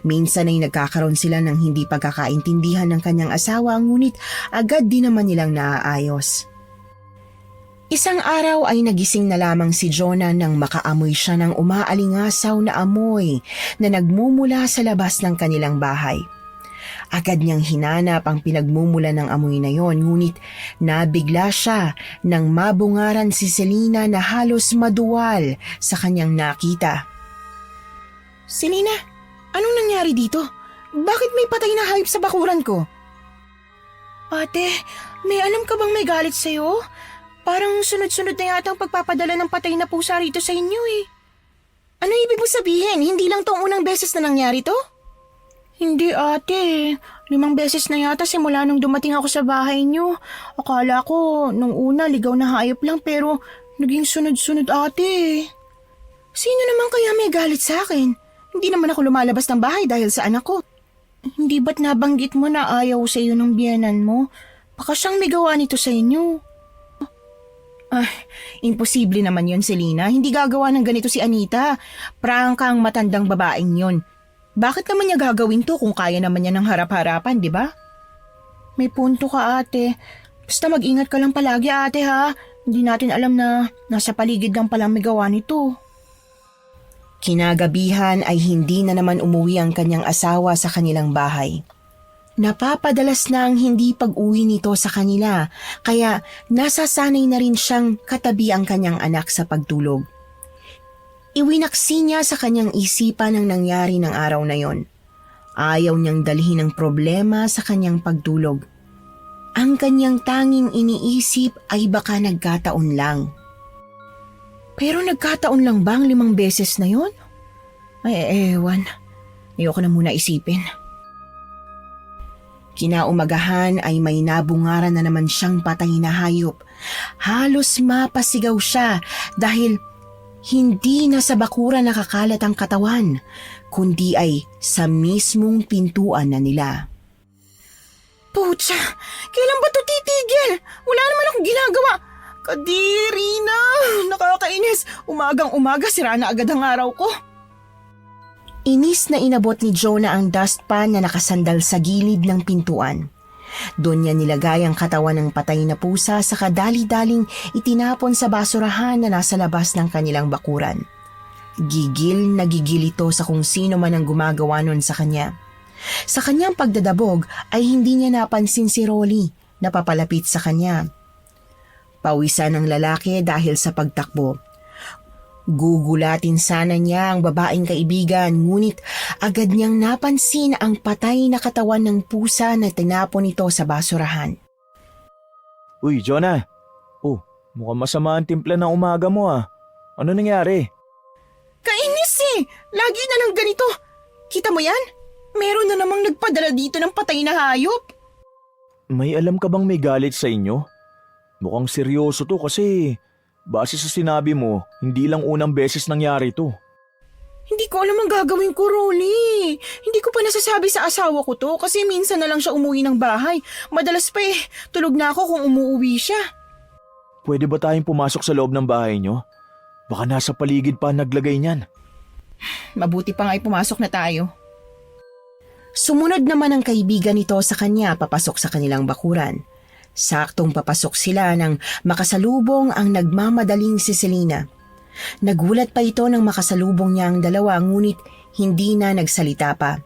Minsan ay nagkakaroon sila ng hindi pagkakaintindihan ng kanyang asawa ngunit agad din naman nilang naaayos. Isang araw ay nagising na lamang si Jonah nang makaamoy siya ng umaalingasaw na amoy na nagmumula sa labas ng kanilang bahay. Agad niyang hinanap ang pinagmumula ng amoy na yon ngunit nabigla siya nang mabungaran si Selena na halos maduwal sa kanyang nakita. Selena, anong nangyari dito? Bakit may patay na hayop sa bakuran ko? Ate, may alam ka bang may galit sa'yo? Parang sunod-sunod na yata ang pagpapadala ng patay na pusa rito sa inyo Ano ibig mo sabihin? Hindi lang tong unang beses na nangyari to? Hindi ate, 5 beses na yata simula nung dumating ako sa bahay niyo. Akala ko nung una ligaw na hayop lang pero naging sunod-sunod ate. Sino naman kaya may galit sa akin? Hindi naman ako lumalabas ng bahay dahil sa anak ko. Hindi ba't nabanggit mo na ayaw sa iyo ng biyenan mo? Baka siyang may gawa nito sa inyo. Imposible naman yon, Selena. Hindi gagawa ng ganito si Anita. Prangka ang matandang babaeng yon. Bakit naman niya gagawin to kung kaya naman niya ng harap-harapan, di ba? May punto ka ate. Basta mag-ingat ka lang palagi ate ha. Hindi natin alam na nasa paligid lang palang may gawa nito. Kinagabihan ay hindi na naman umuwi ang kanyang asawa sa kanilang bahay. Napapadalas na ang hindi pag-uwi nito sa kanila, kaya nasasanay na rin siyang katabi ang kanyang anak sa pagtulog. Iwinaksi niya sa kanyang isipan ang nangyari ng araw na yon. Ayaw niyang dalhin ang problema sa kanyang pagtulog. Ang kanyang tanging iniisip ay baka nagkataon lang. Pero nagkataon lang ba ang 5 beses na yon? Ay, ewan. Ayoko na muna isipin. Kinaumagahan ay may nabungaran na naman siyang patay na hayop. Halos mapasigaw siya dahil Hindi na sa bakura nakakalat ang katawan, kundi ay sa mismong pintuan na nila. Putsa, kailan ba to titigil? Wala naman akong ginagawa. Kadiri na! Nakakainis! Umagang-umaga sira na agad ang araw ko. Inis na inabot ni Jonah ang dustpan na nakasandal sa gilid ng pintuan. Doon niya nilagay ang katawan ng patay na pusa sa kadali-daling itinapon sa basurahan na nasa labas ng kanilang bakuran. Gigil na gigil ito sa kung sino man ang gumagawa nun sa kanya. Sa kanyang pagdadabog ay hindi niya napansin si Rolly na papalapit sa kanya. Pawisan ng lalaki dahil sa pagtakbo. Gugulatin sana niya ang babaeng kaibigan, ngunit agad niyang napansin ang patay na katawan ng pusa na tinapon nito sa basurahan. Uy, Jonah. Oh, mukhang masama ang timpla ng umaga mo ah. Ano nangyari? Kainis eh! Lagi na lang ganito. Kita mo yan? Meron na namang nagpadala dito ng patay na hayop. May alam ka bang may galit sa inyo? Mukhang seryoso to kasi base sa sinabi mo, hindi lang unang beses nangyari to. Hindi ko alam ang gagawin ko, Rolly. Hindi ko pa nasasabi sa asawa ko to kasi minsan na lang siya umuwi ng bahay. Madalas pa tulog na ako kung umuwi siya. Pwede ba tayong pumasok sa loob ng bahay nyo? Baka nasa paligid pa naglagay niyan. Mabuti pa nga ay pumasok na tayo. Sumunod naman ang kaibigan nito sa kanya papasok sa kanilang bakuran. Saktong papasok sila nang makasalubong ang nagmamadaling si Selena. Nagulat pa ito nang makasalubong niya ang dalawa ngunit hindi na nagsalita pa.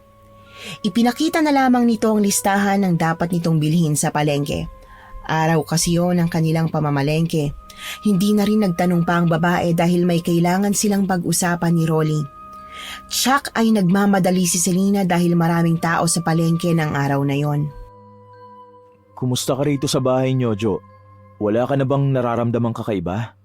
Ipinakita na lamang nito ang listahan ng dapat nitong bilhin sa palengke. Araw kasi yon ng kanilang pamamalengke. Hindi na rin nagtanong pa ang babae dahil may kailangan silang pag-usapan ni Rolly. Tsak ay nagmamadali si Selena dahil maraming tao sa palengke ng araw na yon. Kumusta ka rito sa bahay nyo, Jo? Wala ka na bang nararamdamang kakaiba?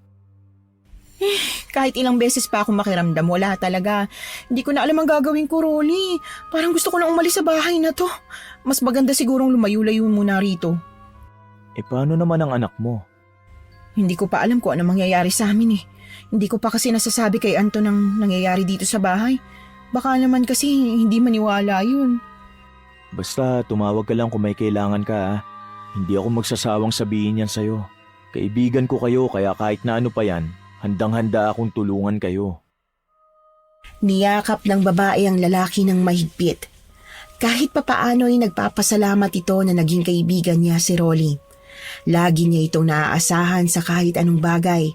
Kahit ilang beses pa ako makiramdam, wala talaga. Hindi ko na alam ang gagawin ko, Rolly. Parang gusto ko na umalis sa bahay na to. Mas maganda sigurong lumayo-layo muna rito. E paano naman ang anak mo? Hindi ko pa alam kung ano mangyayari sa amin eh. Hindi ko pa kasi nasasabi kay Anton ang nangyayari dito sa bahay. Baka naman kasi hindi maniwala yun. Basta tumawag ka lang kung may kailangan ka ha. Hindi ako magsasawang sabihin yan sa'yo. Kaibigan ko kayo kaya kahit na ano pa yan, handang-handa akong tulungan kayo. Niyakap ng babae ang lalaki ng mahigpit. Kahit papaano ay nagpapasalamat ito na naging kaibigan niya si Rolly. Lagi niya itong naaasahan sa kahit anong bagay.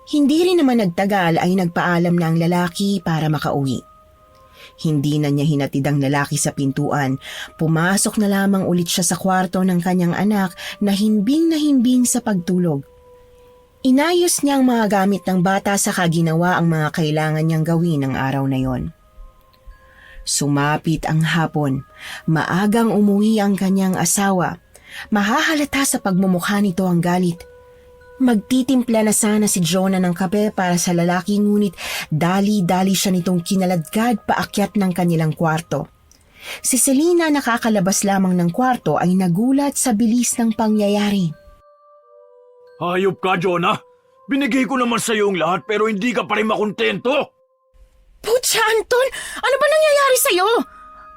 Hindi rin naman nagtagal ay nagpaalam na ang lalaki para makauwi. Hindi na niya hinatid ang lalaki sa pintuan. Pumasok na lamang ulit siya sa kwarto ng kanyang anak na himbing sa pagtulog. Inayos niya ang mga gamit ng bata saka ginawa ang mga kailangan niyang gawin ng araw na yon. Sumapit ang hapon. Maagang umuwi ang kanyang asawa. Mahahalata sa pagmumukha nito ang galit. Magtitimpla na sana si Jonah ng kape para sa lalaki ngunit dali-dali siya nitong kinaladkad paakyat ng kanilang kwarto. Si Selena nakakalabas lamang ng kwarto ay nagulat sa bilis ng pangyayari. Hayop ka, Jonah! Binigay ko naman sa'yo ang lahat pero hindi ka pa rin makontento! Putya, Anton! Ano ba nangyayari sa'yo?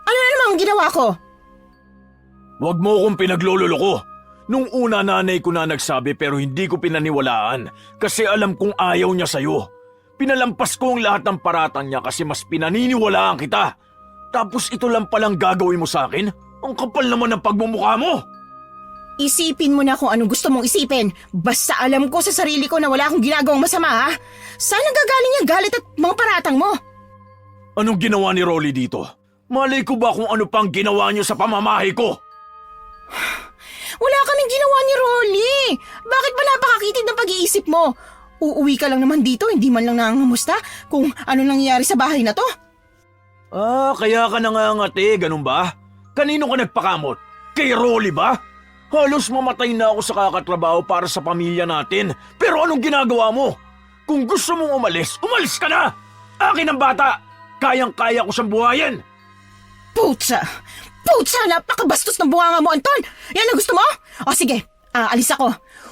Ano na naman ang ginawa ko? Huwag mo akong pinaglololoko. Nung una nanay ko na nagsabi pero hindi ko pinaniwalaan kasi alam kong ayaw niya sa'yo. Pinalampas ko ang lahat ng paratang niya kasi mas pinaniniwalaan kita. Tapos ito lang palang gagawin mo sa akin? Ang kapal naman ng pagmumukha mo! Isipin mo na kung anong gusto mong isipin. Basta alam ko sa sarili ko na wala akong ginagawang masama ha. Saan nagagaling yung galit at mga paratang mo? Anong ginawa ni Rolly dito? Malay ko ba kung ano pang ginawa niyo sa pamamahay ko? Wala kaming ginawa ni Rolly. Bakit ba napakakitid ng pag-iisip mo? Uuwi ka lang naman dito, hindi man lang nangangamusta kung ano nangyayari sa bahay na to. Kaya ka nangangati, ganun ba? Kanino ka nagpakamot? Kay Rolly ba? Halos mamatay na ako sa kakatrabaho para sa pamilya natin. Pero anong ginagawa mo? Kung gusto mong umalis, umalis ka na! Akin ang bata! Kayang-kaya ko siyang buhayin! Putsa! Putsa! Napakabastos ng bunganga mo, Anton! Yan ang gusto mo? O sige, Aalis ako.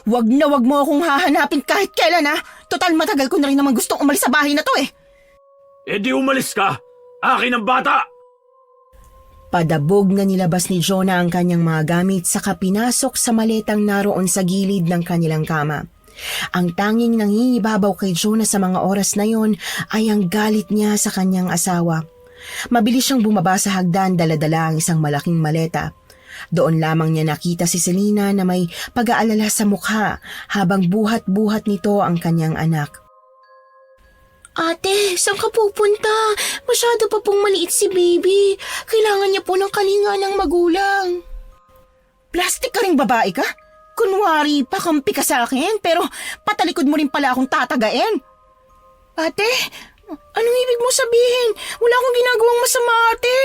Wag mo akong hahanapin kahit kailan ha. Total matagal ko na rin naman gustong umalis sa bahay na to eh. Eh di umalis ka! Akin ang bata! Padabog na nilabas ni Jonah ang kanyang mga gamit saka pinasok sa maletang naroon sa gilid ng kanilang kama. Ang tanging nangingibabaw kay Jonah sa mga oras na yon ay ang galit niya sa kanyang asawa. Mabilis siyang bumaba sa hagdan, dala-dala ang isang malaking maleta. Doon lamang niya nakita si Selena na may pag-aalala sa mukha habang buhat-buhat nito ang kanyang anak. Ate, saan ka pupunta? Masyado pa pong maliit si baby. Kailangan niya po ng kalinga ng magulang. Plastic ka ring babae ka? Kunwari, pakampi ka sa akin, pero patalikod mo rin pala akong tatagain. Ate, anong ibig mo sabihin? Wala akong ginagawang masama, ate.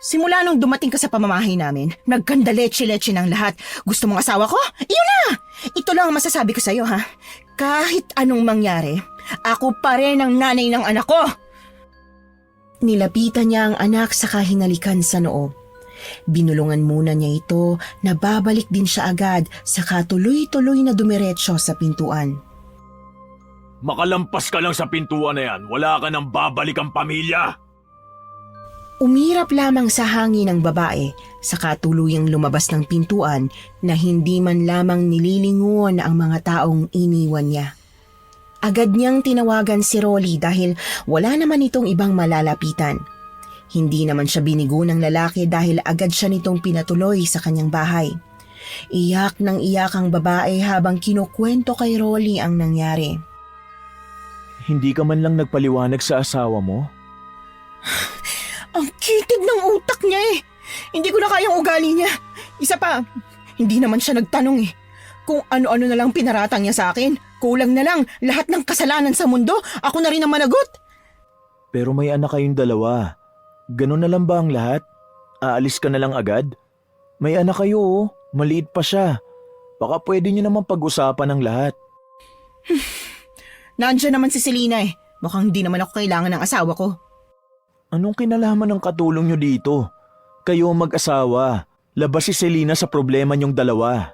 Simula nung dumating ka sa pamamahay namin, nagkanda leche-leche ng lahat. Gusto mong asawa ko? Iyon na! Ito lang ang masasabi ko sa'yo, ha? Kahit anong mangyari, ako pa rin ang nanay ng anak ko. Nilapitan niya ang anak saka hinalikan sa noo. Binulungan muna niya ito na babalik din siya agad saka tuloy-tuloy na dumiretso sa pintuan. Makalampas ka lang sa pintuan na yan, wala ka nang babalik ang pamilya! Umirap lamang sa hangin ang babae saka tuluyang lumabas ng pintuan na hindi man lamang nililingon ang mga taong iniwan niya. Agad niyang tinawagan si Rolly dahil wala naman itong ibang malalapitan. Hindi naman siya binigo ng lalaki dahil agad siya nitong pinatuloy sa kanyang bahay. Iyak ng iyak ang babae habang kinukwento kay Rolly ang nangyari. Hindi ka man lang nagpaliwanag sa asawa mo? Ang kitid ng utak niya eh. Hindi ko na kayang ugali niya. Isa pa, hindi naman siya nagtanong eh. Kung ano-ano na lang pinaratang niya sa akin, kulang na lang lahat ng kasalanan sa mundo, ako na rin ang managot. Pero may anak kayong dalawa. Ganun na lang ba ang lahat? Aalis ka na lang agad? May anak kayo oh, maliit pa siya. Baka pwede niyo naman pag-usapan ang lahat. Nandiyan naman si Selena eh. Mukhang hindi naman ako kailangan ng asawa ko. Anong kinalaman ng katulong niyo dito? Kayo mag-asawa. Labas si Selena sa problema niyong dalawa.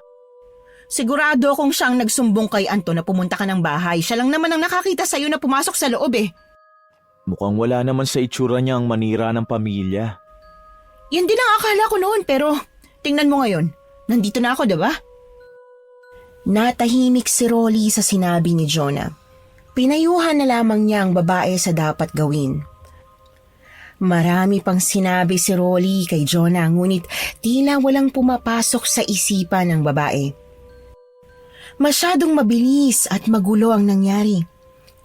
Sigurado akong siyang nagsumbong kay Anton na pumunta ka ng bahay. Siya lang naman ang nakakita sa'yo na pumasok sa loob eh. Mukhang wala naman sa itsura niya ang manira ng pamilya. Yan din ang akala ko noon pero tingnan mo ngayon. Nandito na ako, diba? Natahimik si Rolly sa sinabi ni Jonah. Pinayuhan na lamang niya ang babae sa dapat gawin. Marami pang sinabi si Rolly kay Jonah ngunit tila walang pumapasok sa isipan ng babae. Masyadong mabilis at magulo ang nangyari.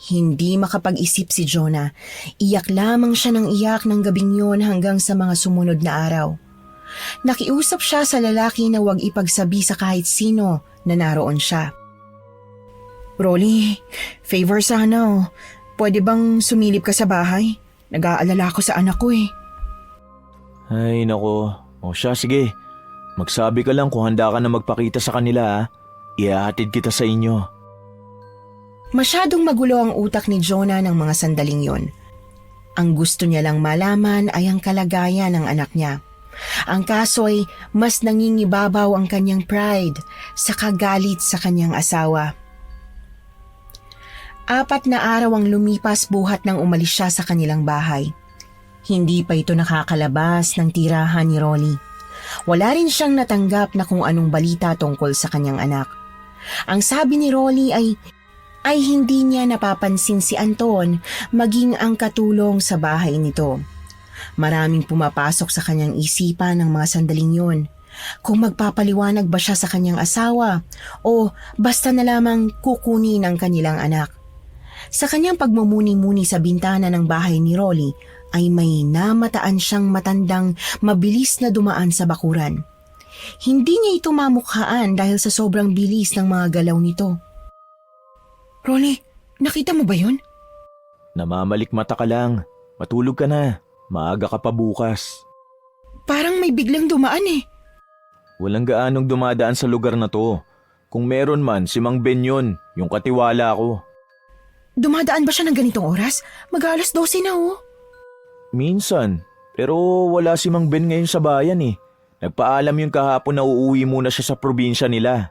Hindi makapag-isip si Jonah. Iyak lamang siya ng iyak ng gabing yon hanggang sa mga sumunod na araw. Nakiusap siya sa lalaki na huwag ipagsabi sa kahit sino na naroon siya. Rolly, favor sana oh. Pwede bang sumilip ka sa bahay? Nag-aalala ako sa anak ko eh. Ay nako, o siya sige. Magsabi ka lang kung handa ka na magpakita sa kanila ha. Ihahatid kita sa inyo. Masyadong magulo ang utak ni Jonah ng mga sandaling yon. Ang gusto niya lang malaman ay ang kalagayan ng anak niya. Ang kaso ay mas nangingibabaw ang kanyang pride sa kagalit sa kanyang asawa. 4 na araw ang lumipas buhat nang umalis siya sa kanilang bahay. Hindi pa ito nakakalabas ng tirahan ni Rolly. Wala rin siyang natanggap na kung anong balita tungkol sa kanyang anak. Ang sabi ni Rolly ay hindi niya napapansin si Anton maging ang katulong sa bahay nito. Maraming pumapasok sa kanyang isipan ng mga sandaling yon. Kung magpapaliwanag ba siya sa kanyang asawa o basta na lamang kukunin ang kanilang anak. Sa kanyang pagmumuni-muni sa bintana ng bahay ni Rolly ay may namataan siyang matandang mabilis na dumaan sa bakuran. Hindi niya ito mamukhaan dahil sa sobrang bilis ng mga galaw nito. Rolly, nakita mo ba yun? Namamalik mata ka lang. Matulog ka na. Maaga ka pa bukas. Parang may biglang dumaan eh. Walang gaanong dumadaan sa lugar na to. Kung meron man, si Mang Ben yun, yung katiwala ko. Dumadaan ba siya ng ganitong oras? Mag-alas 12 na oh. Minsan, pero wala si Mang Ben ngayon sa bayan eh. Nagpaalam yun kahapon na uuwi muna siya sa probinsya nila.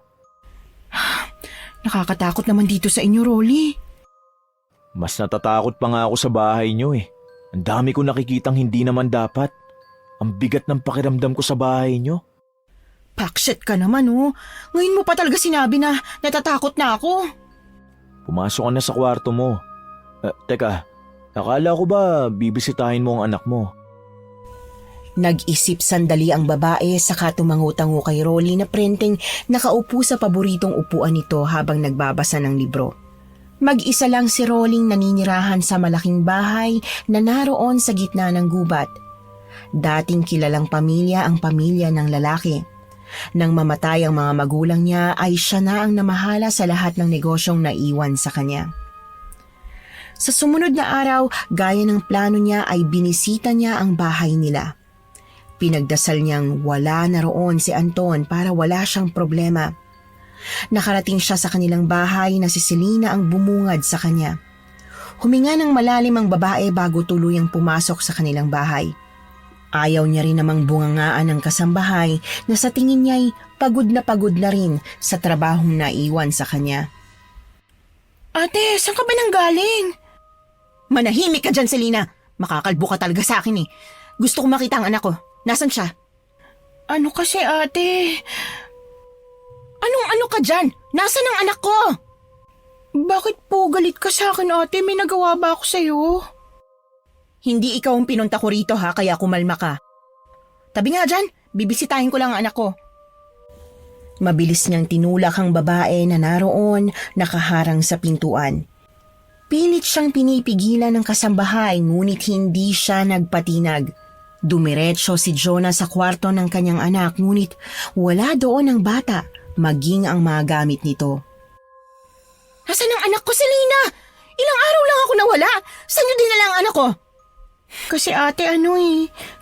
Nakakatakot naman dito sa inyo, Rolly. Mas natatakot pa nga ako sa bahay niyo eh. Ang dami ko nakikitang hindi naman dapat. Ang bigat ng pakiramdam ko sa bahay niyo. Pakshit ka naman, oh. Ngayon mo pa talaga sinabi na natatakot na ako. Pumasok ka na sa kwarto mo. Teka, akala ko ba bibisitahin mo ang anak mo? Nag-isip sandali ang babae saka tumango-tango kay Rolly na prenteng nakaupo sa paboritong upuan nito habang nagbabasa ng libro. Mag-isa lang si Rolling naninirahan sa malaking bahay na naroon sa gitna ng gubat. Dating kilalang pamilya ang pamilya ng lalaki. Nang mamatay ang mga magulang niya ay siya na ang namahala sa lahat ng negosyong naiwan sa kanya. Sa sumunod na araw, gaya ng plano niya ay binisita niya ang bahay nila. Pinagdasal niyang wala na roon si Anton para wala siyang problema. Nakarating siya sa kanilang bahay na si Selena ang bumungad sa kanya. Huminga ng malalim ang babae bago tuluyang pumasok sa kanilang bahay. Ayaw niya rin namang bungangaan ng kasambahay na sa tingin niya'y pagod na rin sa trabahong naiwan sa kanya. Ate, saan ka ba nanggaling? Manahimik ka dyan, Selena. Makakalbo ka talaga sa akin eh. Gusto ko makita ang anak ko. Nasaan siya? Ano kasi, ate? Anong ka dyan? Nasaan ang anak ko? Bakit po galit ka sa akin, ate? May nagawa ba ako sa'yo? Hindi ikaw ang pinunta ko rito ha, kaya kumalma ka. Tabi nga dyan, bibisitahin ko lang ang anak ko. Mabilis niyang tinulak ang babae na naroon, nakaharang sa pintuan. Pilit siyang pinipigilan ng kasambahay ngunit hindi siya nagpatinag. Dumiretso si Jonah sa kwarto ng kanyang anak ngunit wala doon ang bata, maging ang mga gamit nito. Nasaan ang anak ko, Selena? Ilang araw lang ako nawala. Saan niyo dinala ang anak ko? Kasi ate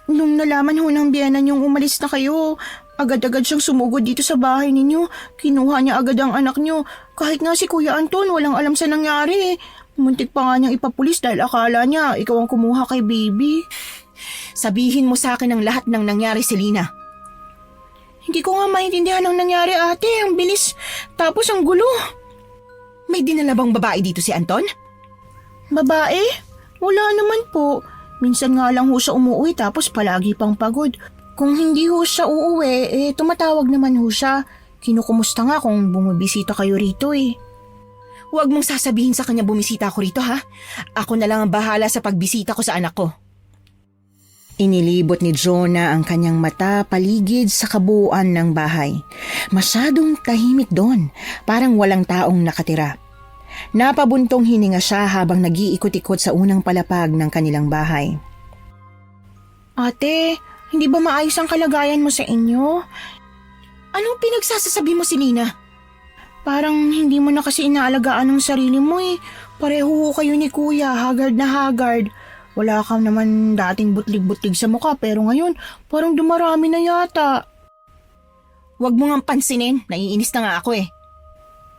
nung nalaman ho ng biyenan niyong umalis na kayo, agad-agad siyang sumugod dito sa bahay ninyo. Kinuha niya agad ang anak niyo. Kahit nga si Kuya Anton walang alam sa nangyari. Muntik pa nga niyang ipapulis dahil akala niya ikaw ang kumuha kay baby. Sabihin mo sa akin ang lahat ng nangyari, Selena. Hindi ko nga maintindihan ang nangyari, ate. Ang bilis. Tapos ang gulo. May dinala bang babae dito si Anton? Babae? Wala naman po. Minsan nga lang ho siya umuwi tapos palagi pang pagod. Kung hindi ho siya uuwi, tumatawag naman ho siya. Kinukumusta nga kung bumibisita kayo rito eh. Huwag mong sasabihin sa kanya bumisita ako rito ha. Ako na lang ang bahala sa pagbisita ko sa anak ko. Inilibot ni Jonah ang kanyang mata paligid sa kabuuan ng bahay. Masyadong tahimik doon, parang walang taong nakatira. Napabuntong hininga siya habang nag-iikot-ikot sa unang palapag ng kanilang bahay. Ate, hindi ba maayos ang kalagayan mo sa inyo? Anong pinagsasasabi mo, Selena? Parang hindi mo na kasi inaalagaan ang sarili mo eh. Pareho kayo ni Kuya, haggard na haggard. Wala ka naman dating butlig-butlig sa mukha pero ngayon parang dumarami na yata. Huwag mo nga pansinin, naiinis na nga ako eh.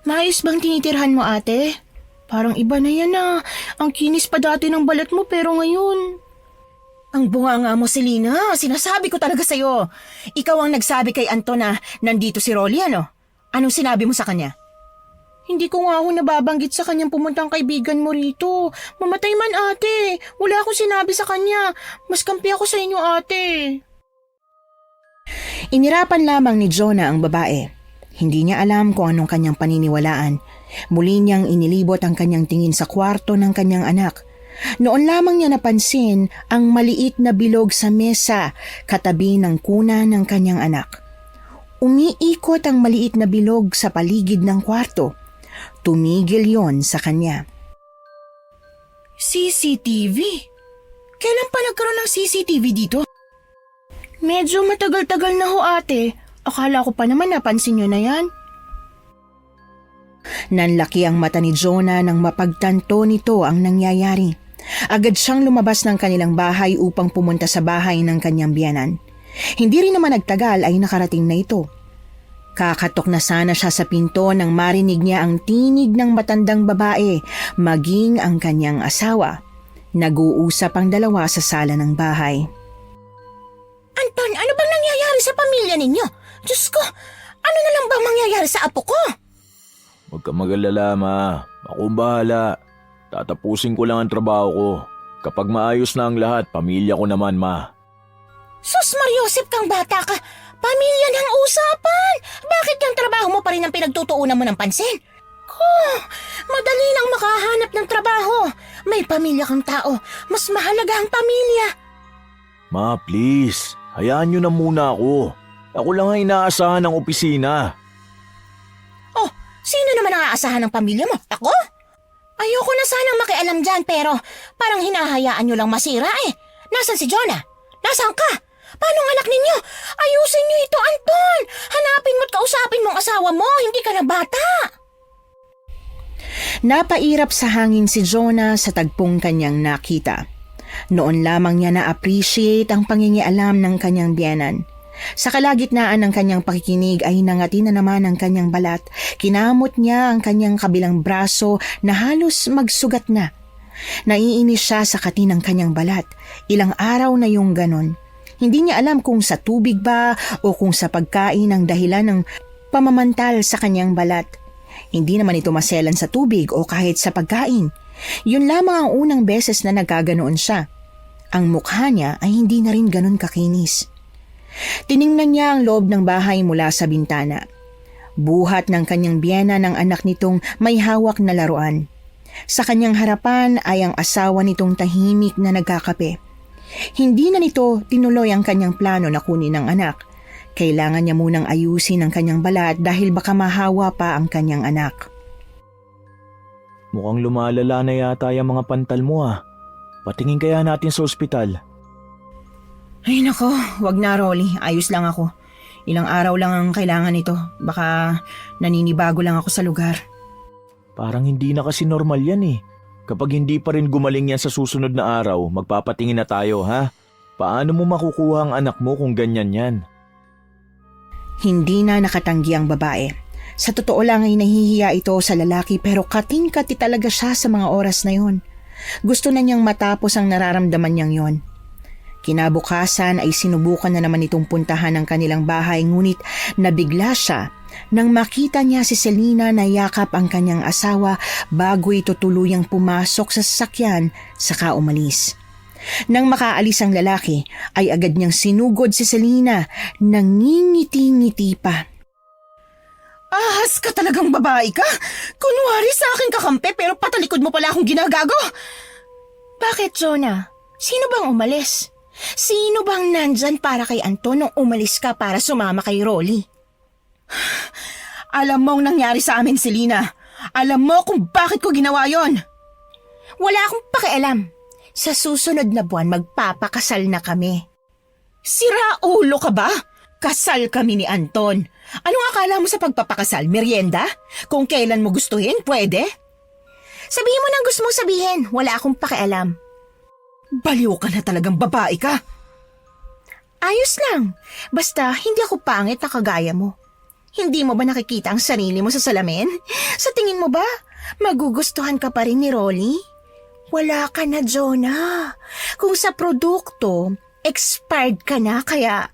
Maayos bang tinitirhan mo ate? Parang iba na yan ah. Ang kinis pa dati ng balat mo pero ngayon. Ang bunganga mo, Selena. Sinasabi ko talaga sa'yo. Ikaw ang nagsabi kay Anton na nandito si Rolly, ano? Anong sinabi mo sa kanya? Hindi ko nga ako nababanggit sa kanyang pumuntang kaibigan mo rito. Mamatay man ate. Wala akong sinabi sa kanya. Mas kampi ako sa inyo ate. Inirapan lamang ni Jonah ang babae. Hindi niya alam kung anong kanyang paniniwalaan. Muli niyang inilibot ang kanyang tingin sa kwarto ng kanyang anak. Noon lamang niya napansin ang maliit na bilog sa mesa katabi ng kuna ng kanyang anak. Umiikot ang maliit na bilog sa paligid ng kwarto. Tumigil yon sa kanya. CCTV? Kailan pa nagkaroon ng CCTV dito? Medyo matagal-tagal na ho ate. Akala ko pa naman napansin nyo na yan. Nanlaki ang mata ni Jonah nang mapagtanto nito ang nangyayari. Agad siyang lumabas ng kanilang bahay upang pumunta sa bahay ng kanyang biyanan. Hindi rin naman nagtagal ay nakarating na ito. Kakatok na sana siya sa pinto nang marinig niya ang tinig ng matandang babae, maging ang kanyang asawa. Nag-uusap ang dalawa sa sala ng bahay. Anton, ano bang nangyayari sa pamilya ninyo? Diyos ko, ano na lang bang mangyayari sa apo ko? Huwag kang mag-alala, Ma. Ako ang bahala. Tatapusin ko lang ang trabaho ko. Kapag maayos na ang lahat, pamilya ko naman, Ma. Sus Mariosep kang bata ka, pamilya ng usapan. Bakit yung trabaho mo pa rin ang pinagtutuunan mo ng pansin? Madali lang makahanap ng trabaho. May pamilya kang tao, mas mahalaga ang pamilya. Ma, please. Hayaan nyo na muna ako. Ako lang ang inaasahan ng opisina. Oh, sino naman ang aasahan ng pamilya mo? Ako? Ayoko na sanang makialam dyan pero parang hinahayaan nyo lang masira eh. Nasaan si Jonah? Nasaan ka? Paano ang anak ninyo? Ayusin nyo ito, Anton! Hanapin mo't kausapin mong asawa mo, hindi ka na bata! Napairap sa hangin si Jonah sa tagpong kanyang nakita. Noon lamang niya na-appreciate ang pangingialam ng kanyang biyenan. Sa kalagitnaan ng kanyang pakikinig ay nangati na naman ang kanyang balat. Kinamot niya ang kanyang kabilang braso na halos magsugat na. Naiinis siya sa kati ng kanyang balat. Ilang araw na yung ganon. Hindi niya alam kung sa tubig ba o kung sa pagkain ang dahilan ng pamamantal sa kanyang balat. Hindi naman ito maselan sa tubig o kahit sa pagkain. Yun lamang ang unang beses na nagkaganoon siya. Ang mukha niya ay hindi na rin ganon kakinis. Tiningnan niya ang loob ng bahay mula sa bintana. Buhat ng kanyang biyena ng anak nitong may hawak na laruan. Sa kanyang harapan ay ang asawa nitong tahimik na nagkakape. Hindi na nito tinuloy ang kanyang plano na kunin ang anak. Kailangan niya munang ayusin ang kanyang balat dahil baka mahawa pa ang kanyang anak. Mukhang lumalala na yata yung mga pantal mo, ah. Patingin kaya natin sa ospital. Ay nako, wag na Rolly. Ayos lang ako. Ilang araw lang ang kailangan nito. Baka naninibago lang ako sa lugar. Parang hindi na kasi normal yan eh. Kapag hindi pa rin gumaling yan sa susunod na araw, magpapatingin na tayo, ha? Paano mo makukuha ang anak mo kung ganyan yan? Hindi na nakatanggi ang babae. Sa totoo lang ay nahihiya ito sa lalaki pero kating-kati talaga siya sa mga oras na yon. Gusto na niyang matapos ang nararamdaman niyang yon. Kinabukasan ay sinubukan na naman itong puntahan ng kanilang bahay ngunit nabigla siya nang makita niya si Selena na yakap ang kanyang asawa bago ito tuluyang pumasok sa sasakyan saka umalis. Nang makaalis ang lalaki ay agad niyang sinugod si Selena nang ngingiti-ngiti pa. Ahas ka talagang babae ka! Kunwari sa akin kakampi pero patalikod mo pala akong ginagago! Bakit, Jonah? Sino bang umalis? Sino bang nandyan para kay Anton nung umalis ka para sumama kay Rolly? Alam mo ang nangyari sa amin, Selena. Alam mo kung bakit ko ginawa yon. Wala akong pakialam. Sa susunod na buwan magpapakasal na kami. Sira ulo ka ba? Kasal kami ni Anton. Anong akala mo sa pagpapakasal? Merienda? Kung kailan mo gustuhin, pwede? Sabihin mo nang gusto mong sabihin. Wala akong pakialam. Baliw ka na talagang babae ka. Ayos lang. Basta hindi ako pangit na kagaya mo. Hindi mo ba nakikita ang sarili mo sa salamin? Sa tingin mo ba, magugustuhan ka pa rin ni Rolly? Wala ka na, Jonah. Kung sa produkto, expired ka na kaya,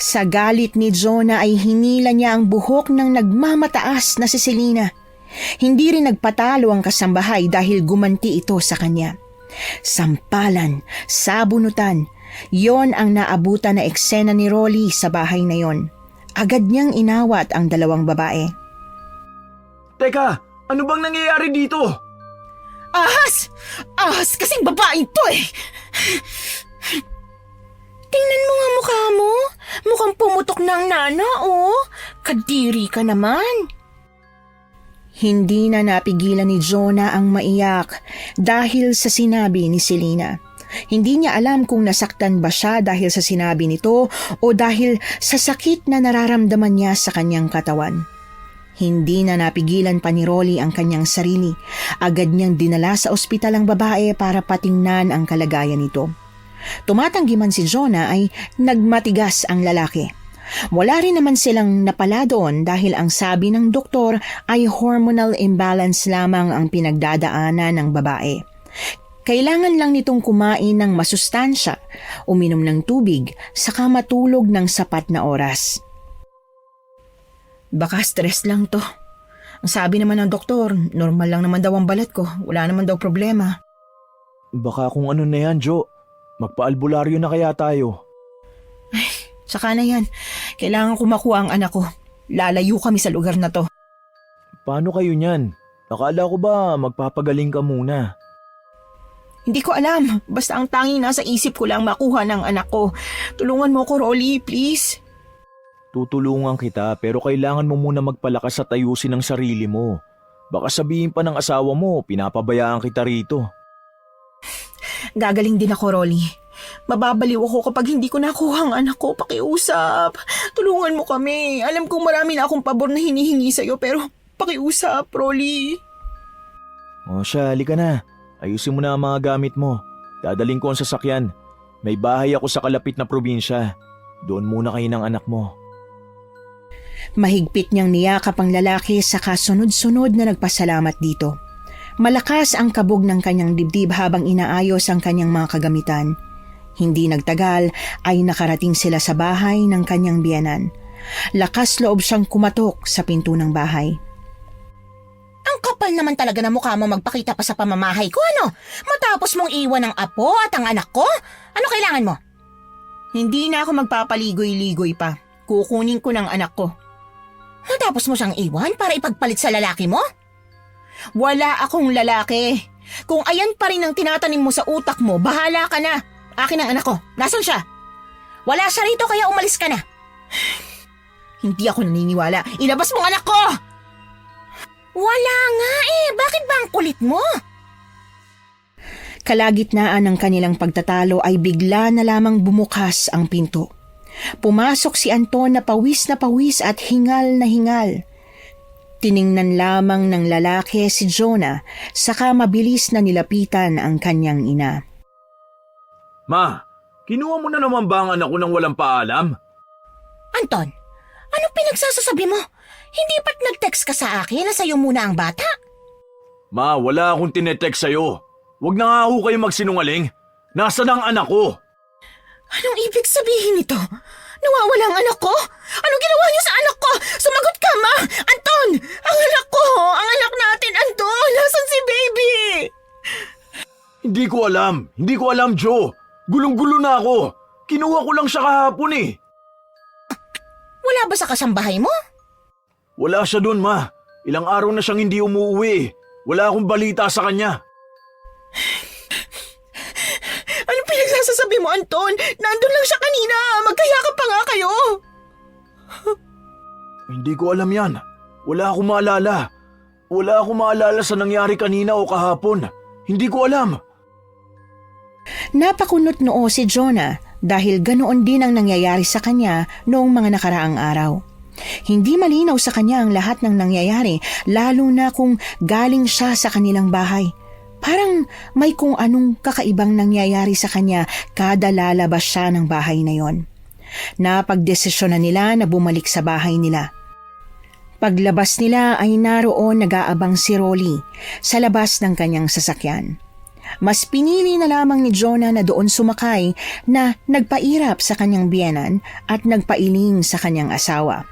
Sa galit ni Jonah ay hinila niya ang buhok ng nagmamataas na si Selena. Hindi rin nagpatalo ang kasambahay dahil gumanti ito sa kanya. Sampalan, sabunutan, yon ang naabutan na eksena ni Rolly sa bahay na yon. Agad niyang inawat ang dalawang babae. Teka, ano bang nangyayari dito? Ahas! Ahas kasing babaeng to eh! Tingnan mo nga mukha mo. Mukhang pumutok ng nana, oh. Kadiri ka naman. Hindi na napigilan ni Jonah ang maiyak dahil sa sinabi ni Selena. Hindi niya alam kung nasaktan ba siya dahil sa sinabi nito o dahil sa sakit na nararamdaman niya sa kanyang katawan. Hindi na napigilan pa ni Rolly ang kanyang sarili. Agad niyang dinala sa ospital ang babae para patingnan ang kalagayan nito. Tumatanggi man si Jonah ay nagmatigas ang lalaki. Wala rin naman silang napala doon dahil ang sabi ng doktor ay hormonal imbalance lamang ang pinagdadaanan ng babae. Kailangan lang nitong kumain ng masustansya, uminom ng tubig, saka matulog ng sapat na oras. Baka stress lang to. Ang sabi naman ng doktor, normal lang naman daw ang balat ko. Wala naman daw problema. Baka kung ano na yan, Jo. Magpa-albularyo na kaya tayo. Saka na yan. Kailangan ko makuha ang anak ko. Lalayo kami sa lugar na to. Paano kayo niyan? Akala ko ba magpapagaling ka muna? Hindi ko alam. Basta ang tanging nasa isip ko lang makuha ng anak ko. Tulungan mo ko, Rolly, please. Tutulungan kita pero kailangan mo muna magpalakas at ayusin ang sarili mo. Baka sabihin pa ng asawa mo, pinapabayaan kita rito. Gagaling din ako, Rolly. Mababaliw ako kapag hindi ko nakuha ang anak ko. Pakiusap. Tulungan mo kami. Alam kong marami na akong pabor na hinihingi sa'yo pero pakiusap, Rolly. O siya, halika na. Ayusin mo na ang mga gamit mo. Dadaling ko ang sasakyan. May bahay ako sa kalapit na probinsya. Doon muna kayo ng anak mo. Mahigpit niyang niyakap ang lalaki saka sunod-sunod na nagpasalamat dito. Malakas ang kabog ng kanyang dibdib habang inaayos ang kanyang mga kagamitan. Hindi nagtagal ay nakarating sila sa bahay ng kanyang biyenan. Lakas loob siyang kumatok sa pinto ng bahay. Ang kapal naman talaga ng mukha mo magpakita pa sa pamamahay ko, ano? Matapos mong iwan ang apo at ang anak ko? Ano kailangan mo? Hindi na ako magpapaligoy-ligoy pa. Kukunin ko ng anak ko. Matapos mo siyang iwan para ipagpalit sa lalaki mo? Wala akong lalaki. Kung ayan pa rin ang tinatanim mo sa utak mo, bahala ka na. Akin ang anak ko. Nasaan siya? Wala siya rito kaya umalis ka na. Hindi ako naniniwala. Ilabas mo ang anak ko! Wala nga eh. Bakit ba ang kulit mo? Kalagitnaan ng kanilang pagtatalo ay bigla na lamang bumukas ang pinto. Pumasok si Anton na pawis at hingal na hingal. Tiningnan lamang ng lalaki si Jonah, saka mabilis na nilapitan ang kanyang ina. Ma, kinuha mo na naman ba ang anak ko nang walang paalam? Anton, anong pinagsasasabi mo? Hindi ba't nag-text ka sa akin na sa'yo muna ang bata? Ma, wala akong tinetext sa'yo. Huwag na nga ho kayo magsinungaling. Nasaan ang anak ko? Anong ibig sabihin nito? Nawawala ang anak ko? Anong ginawa niyo sa anak ko? Sumagot ka, Ma! Anton! Ang anak ko! Ang anak natin, Anton! Nasaan si baby? Hindi ko alam, Joe. Gulong-gulo na ako. Kinuha ko lang siya kahapon eh. Wala ba sa kasambahay mo? Wala siya dun, Ma. Ilang araw na siyang hindi umuwi. Wala akong balita sa kanya. Anong pinagsasasabi mo, Anton? Nandun lang siya kanina. Magkayakap pa nga kayo. Hindi ko alam yan. Wala akong maalala. Wala akong maalala sa nangyari kanina o kahapon. Hindi ko alam. Napakunot noo si Jonah dahil ganoon din ang nangyayari sa kanya noong mga nakaraang araw. Hindi malinaw sa kanya ang lahat ng nangyayari, lalo na kung galing siya sa kanilang bahay. Parang may kung anong kakaibang nangyayari sa kanya kada lalabas siya ng bahay na yon. Napagdesisyon na nila na bumalik sa bahay nila. Paglabas nila ay naroon nag-aabang si Rolly sa labas ng kanyang sasakyan. Mas pinili na lamang ni Jonah na doon sumakay na nagpairap sa kanyang biyenan at nagpailing sa kanyang asawa.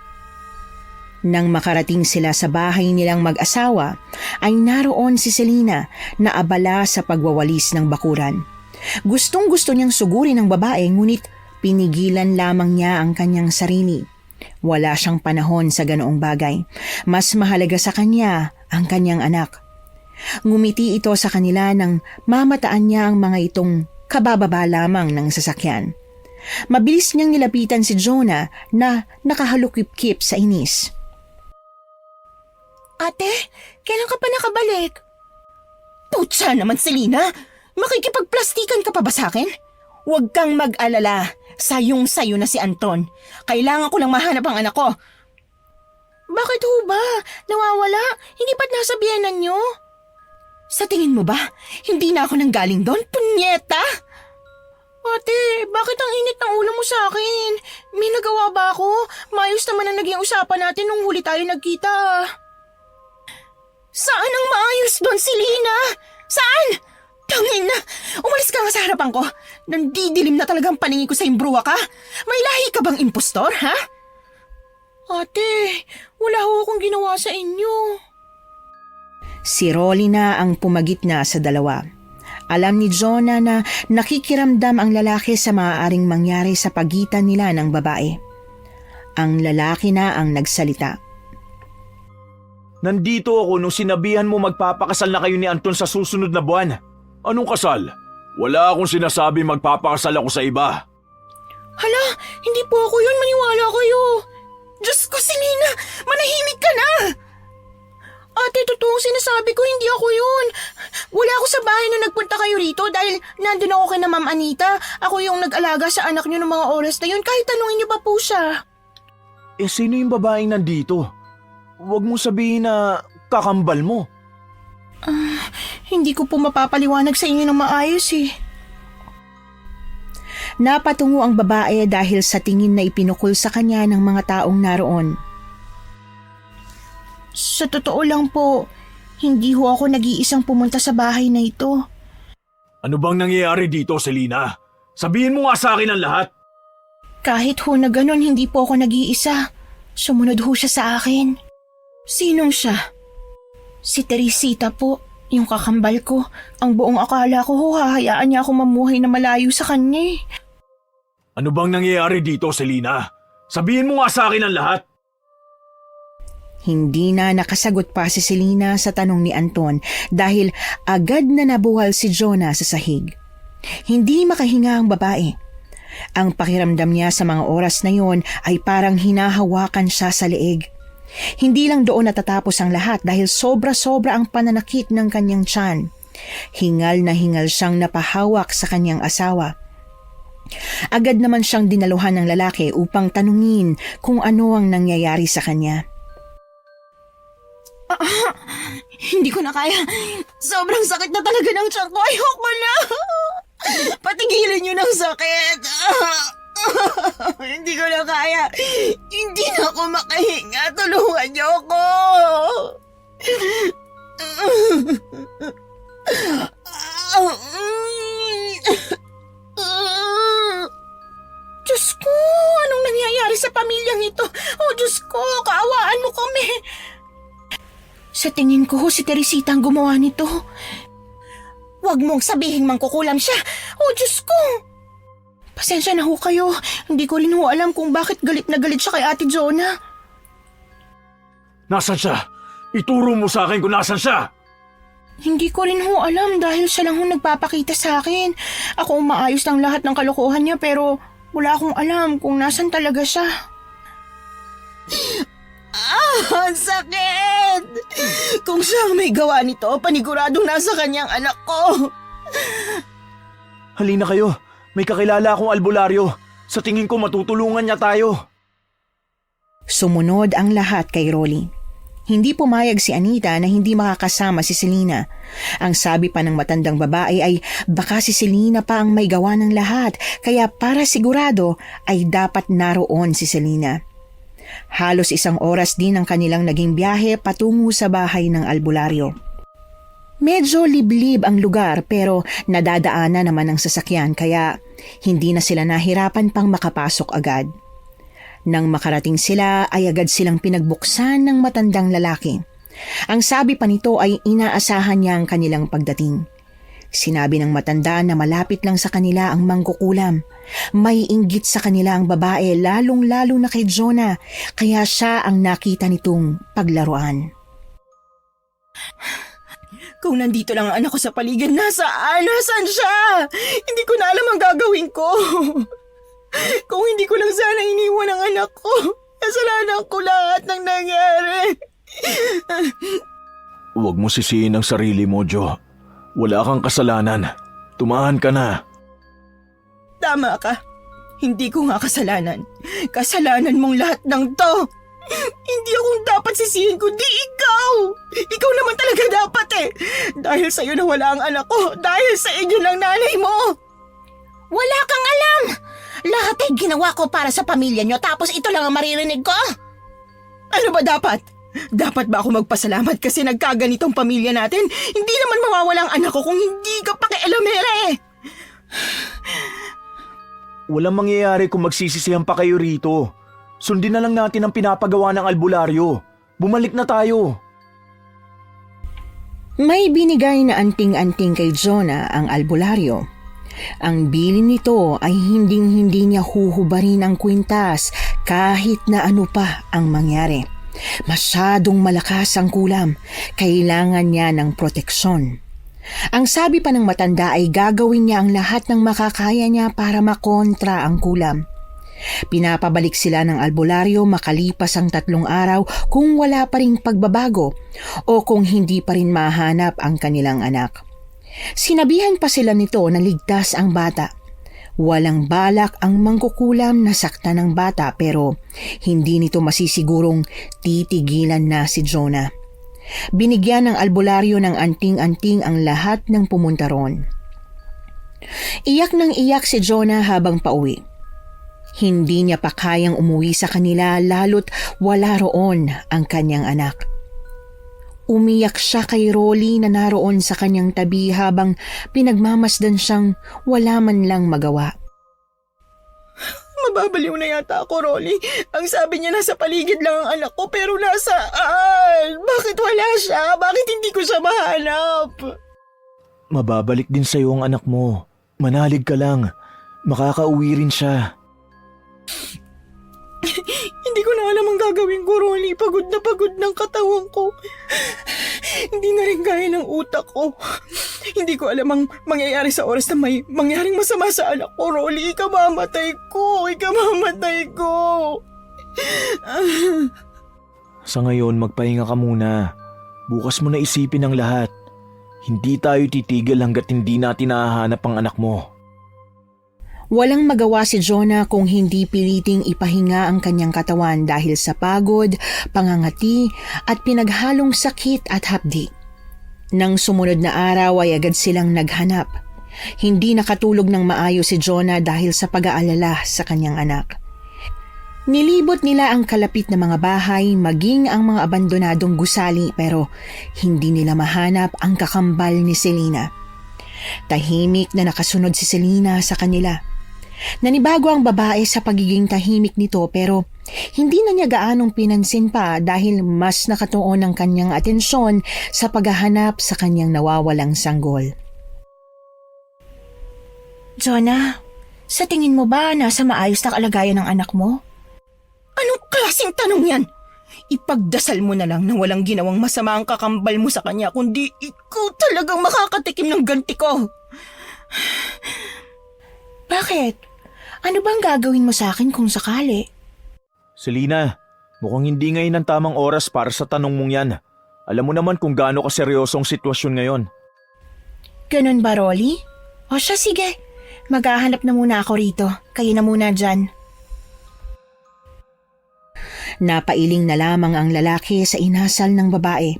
Nang makarating sila sa bahay nilang mag-asawa, ay naroon si Selena na abala sa pagwawalis ng bakuran. Gustong-gusto niyang sugurin ang babae ngunit pinigilan lamang niya ang kanyang sarili. Wala siyang panahon sa ganoong bagay. Mas mahalaga sa kanya ang kanyang anak. Ngumiti ito sa kanila nang mamataan niya ang mga itong kabababa lamang ng sasakyan. Mabilis niyang nilapitan si Jonah na nakahalukip-kip sa inis. Ate, kailan ka pa nakabalik? Putsa naman, Selena! Makikipagplastikan ka pa ba sa akin? Huwag kang mag-alala. Sayong-sayo na si Anton. Kailangan ko lang mahanap ang anak ko. Bakit ho ba? Nawawala? Hindi ba't nasa biyenan niyo? Sa tingin mo ba, hindi na ako nanggaling doon? Punyeta! Ate, bakit ang init ng ulo mo sa akin? May nagawa ba ako? Maayos naman ang naging usapan natin nung huli tayo nagkita. Saan ang maayos doon, Selena? Saan? Tangin na! Umalis ka nga sa harapan ko! Nandidilim na talagang paningin ko sa imbruwa ka! May lahi ka bang impostor, ha? Ate, wala ho akong ginawa sa inyo. Si Rolly na ang pumagitna sa dalawa. Alam ni Jonah na nakikiramdam ang lalaki sa maaaring mangyari sa pagitan nila ng babae. Ang lalaki na ang nagsalita. Nandito ako nung sinabihan mo magpapakasal na kayo ni Anton sa susunod na buwan. Anong kasal? Wala akong sinasabi magpapakasal ako sa iba. Hala, hindi po ako yun, maniwala kayo. Diyos ko, Selena, manahimik ka na. Ate, totoong sinasabi ko, hindi ako yun. Wala ako sa bahay na nagpunta kayo rito dahil nandun ako kay na Ma'am Anita. Ako yung nag-alaga sa anak niyo ng mga oras na yun, kahit tanungin niyo pa po siya. Sino yung babaeng nandito? Huwag mo sabihin na kakambal mo. Hindi ko po mapapaliwanag sa inyo ng maayos eh. Napatungo ang babae dahil sa tingin na ipinukol sa kanya ng mga taong naroon. Sa totoo lang po, hindi ho ako nag-iisang pumunta sa bahay na ito. Ano bang nangyayari dito, Selena? Sabihin mo nga sa akin ang lahat. Kahit ho na ganun, hindi po ako nag-iisa. Sumunod ho siya sa akin. Sinong siya? Si Teresita po, yung kakambal ko. Ang buong akala ko ho, hahayaan niya ako mamuhay na malayo sa kanya eh. Ano bang nangyayari dito, Selena? Sabihin mo nga sa akin ang lahat. Hindi na nakasagot pa si Selena sa tanong ni Anton dahil agad na nabuhal si Jonah sa sahig. Hindi makahinga ang babae. Ang pakiramdam niya sa mga oras na yon ay parang hinahawakan siya sa leeg. Hindi lang doon natatapos ang lahat dahil sobra-sobra ang pananakit ng kanyang tiyan. Hingal na hingal siyang napahawak sa kanyang asawa. Agad naman siyang dinaluhan ng lalaki upang tanungin kung ano ang nangyayari sa kanya. Hindi ko na kaya. Sobrang sakit na talaga ng tiyan ko. Ayoko na. Patigilin niyo ng sakit. Hindi ko na kaya. Hindi na ako makahinga. Tulungan niyo ako. Diyos ko, anong nangyayari sa pamilyang ito? Oh, Diyos ko, kaawaan mo kami. Sa tingin ko, si Teresita ang gumawa nito. Huwag mong sabihing mangkukulam siya. Oh, Diyos ko. Pasensya na ho kayo. Hindi ko rin ho alam kung bakit galit na galit siya kay Ate Jonah. Nasaan siya? Ituro mo sa akin kung nasaan siya. Hindi ko rin ho alam dahil siya lang ho nagpapakita sa akin. Ako umaayos ng lahat ng kalokohan niya pero wala akong alam kung nasan talaga siya. Ang sakit! Kung siya ang may gawa nito, paniguradong nasa kanyang anak ko. Halina kayo. May kakilala akong albularyo. Sa tingin ko matutulungan niya tayo. Sumunod ang lahat kay Rolly. Hindi pumayag si Anita na hindi makakasama si Selena. Ang sabi pa ng matandang babae ay baka si Selena pa ang may gawa ng lahat, kaya para sigurado ay dapat naroon si Selena. Halos 1 oras din ang kanilang naging biyahe patungo sa bahay ng albularyo. Medyo liblib ang lugar pero nadadaanan naman ng sasakyan kaya hindi na sila nahirapan pang makapasok agad. Nang makarating sila ay agad silang pinagbuksan ng matandang lalaki. Ang sabi pa nito ay inaasahan niya ang kanilang pagdating. Sinabi ng matanda na malapit lang sa kanila ang mangkukulam. May inggit sa kanila ang babae lalong-lalo na kay Jonah kaya siya ang nakita nitong paglaruan. Kung nandito lang ang anak ko sa paligid, nasaan? Nasaan siya? Hindi ko na alam ang gagawin ko. Kung hindi ko lang sana iniwan ang anak ko, kasalanan ko lahat ng nangyari. Huwag mo sisihin ang sarili mo, Jo. Wala kang kasalanan. Tumahan ka na. Tama ka. Hindi ko nga kasalanan. Kasalanan mong lahat ng to. Hindi akong dapat sisihin kundi ikaw. Ikaw naman talaga dapat eh. Dahil sa'yo nawala ang anak ko. Dahil sa inyo ng nanay mo. Wala kang alam. Lahat ay ginawa ko para sa pamilya nyo tapos ito lang ang maririnig ko. Ano ba dapat? Dapat ba ako magpasalamat kasi nagkaganitong pamilya natin? Hindi naman mawawala ang anak ko kung hindi ka pakialamere. Walang mangyayari kung magsisisihan pa kayo rito. Sundin na lang natin ang pinapagawa ng albularyo. Bumalik na tayo. May binigay na anting-anting kay Jonah ang albularyo. Ang bilin nito ay hinding-hindi niya huhubarin ang kwintas kahit na ano pa ang mangyari. Masyadong malakas ang kulam. Kailangan niya ng proteksyon. Ang sabi pa ng matanda ay gagawin niya ang lahat ng makakaya niya para makontra ang kulam. Pinapabalik sila ng albularyo makalipas ang 3 araw kung wala pa ring pagbabago o kung hindi pa rin mahanap ang kanilang anak. Sinabihan pa sila nito na ligtas ang bata. Walang balak ang mangkukulam na saktan ng bata pero hindi nito masisigurong titigilan na si Jonah. Binigyan ng albularyo ng anting-anting ang lahat ng pumunta ron. Iyak nang iyak si Jonah habang pauwi. Hindi niya pa kayang umuwi sa kanila lalo't wala roon ang kanyang anak. Umiyak siya kay Rolly na naroon sa kanyang tabi habang pinagmamasdan siyang wala man lang magawa. Mababaliw na yata ako, Rolly. Ang sabi niya nasa paligid lang ang anak ko pero nasaan? Bakit wala siya? Bakit hindi ko siya mahanap? Mababalik din sa'yo ang anak mo. Manalig ka lang. Makakauwi rin siya. Hindi ko na alam ang gagawin ko, Rolly. Pagod na pagod ng katawan ko. Hindi na rin kaya ng utak ko. Hindi ko alam ang mangyayari sa oras na may mangyaring masama sa anak ko, Rolly. Ikamamatay ko. Sa ngayon, magpahinga ka muna. Bukas mo na isipin ang lahat. Hindi tayo titigil hanggat hindi natin nahahanap ang anak mo. Walang magawa si Jonah kung hindi piliting ipahinga ang kanyang katawan dahil sa pagod, pangangati at pinaghalong sakit at hapdi. Nang sumunod na araw ay agad silang naghanap. Hindi nakatulog ng maayos si Jonah dahil sa pag-aalala sa kanyang anak. Nilibot nila ang kalapit na mga bahay maging ang mga abandonadong gusali pero hindi nila mahanap ang kakambal ni Selena. Tahimik na nakasunod si Selena sa kanila. Nanibago ang babae sa pagiging tahimik nito pero hindi na niya gaanong pinansin pa dahil mas nakatuon ang kanyang atensyon sa paghahanap sa kanyang nawawalang sanggol. Jonah, sa tingin mo ba nasa maayos na kalagayan ng anak mo? Anong klaseng tanong yan? Ipagdasal mo na lang na walang ginawang masama ang kakambal mo sa kanya kundi ikaw talagang makakatikim ng ganti ko. Bakit? Ano bang gagawin mo sa akin kung sakali? Selena, mukhang hindi ngayon ang tamang oras para sa tanong mong yan. Alam mo naman kung gaano kaseryoso ang sitwasyon ngayon. Ganun ba, Rolly? O siya, sige. Maghahanap na muna ako rito. Kayo na muna dyan. Napailing na lamang ang lalaki sa inasal ng babae.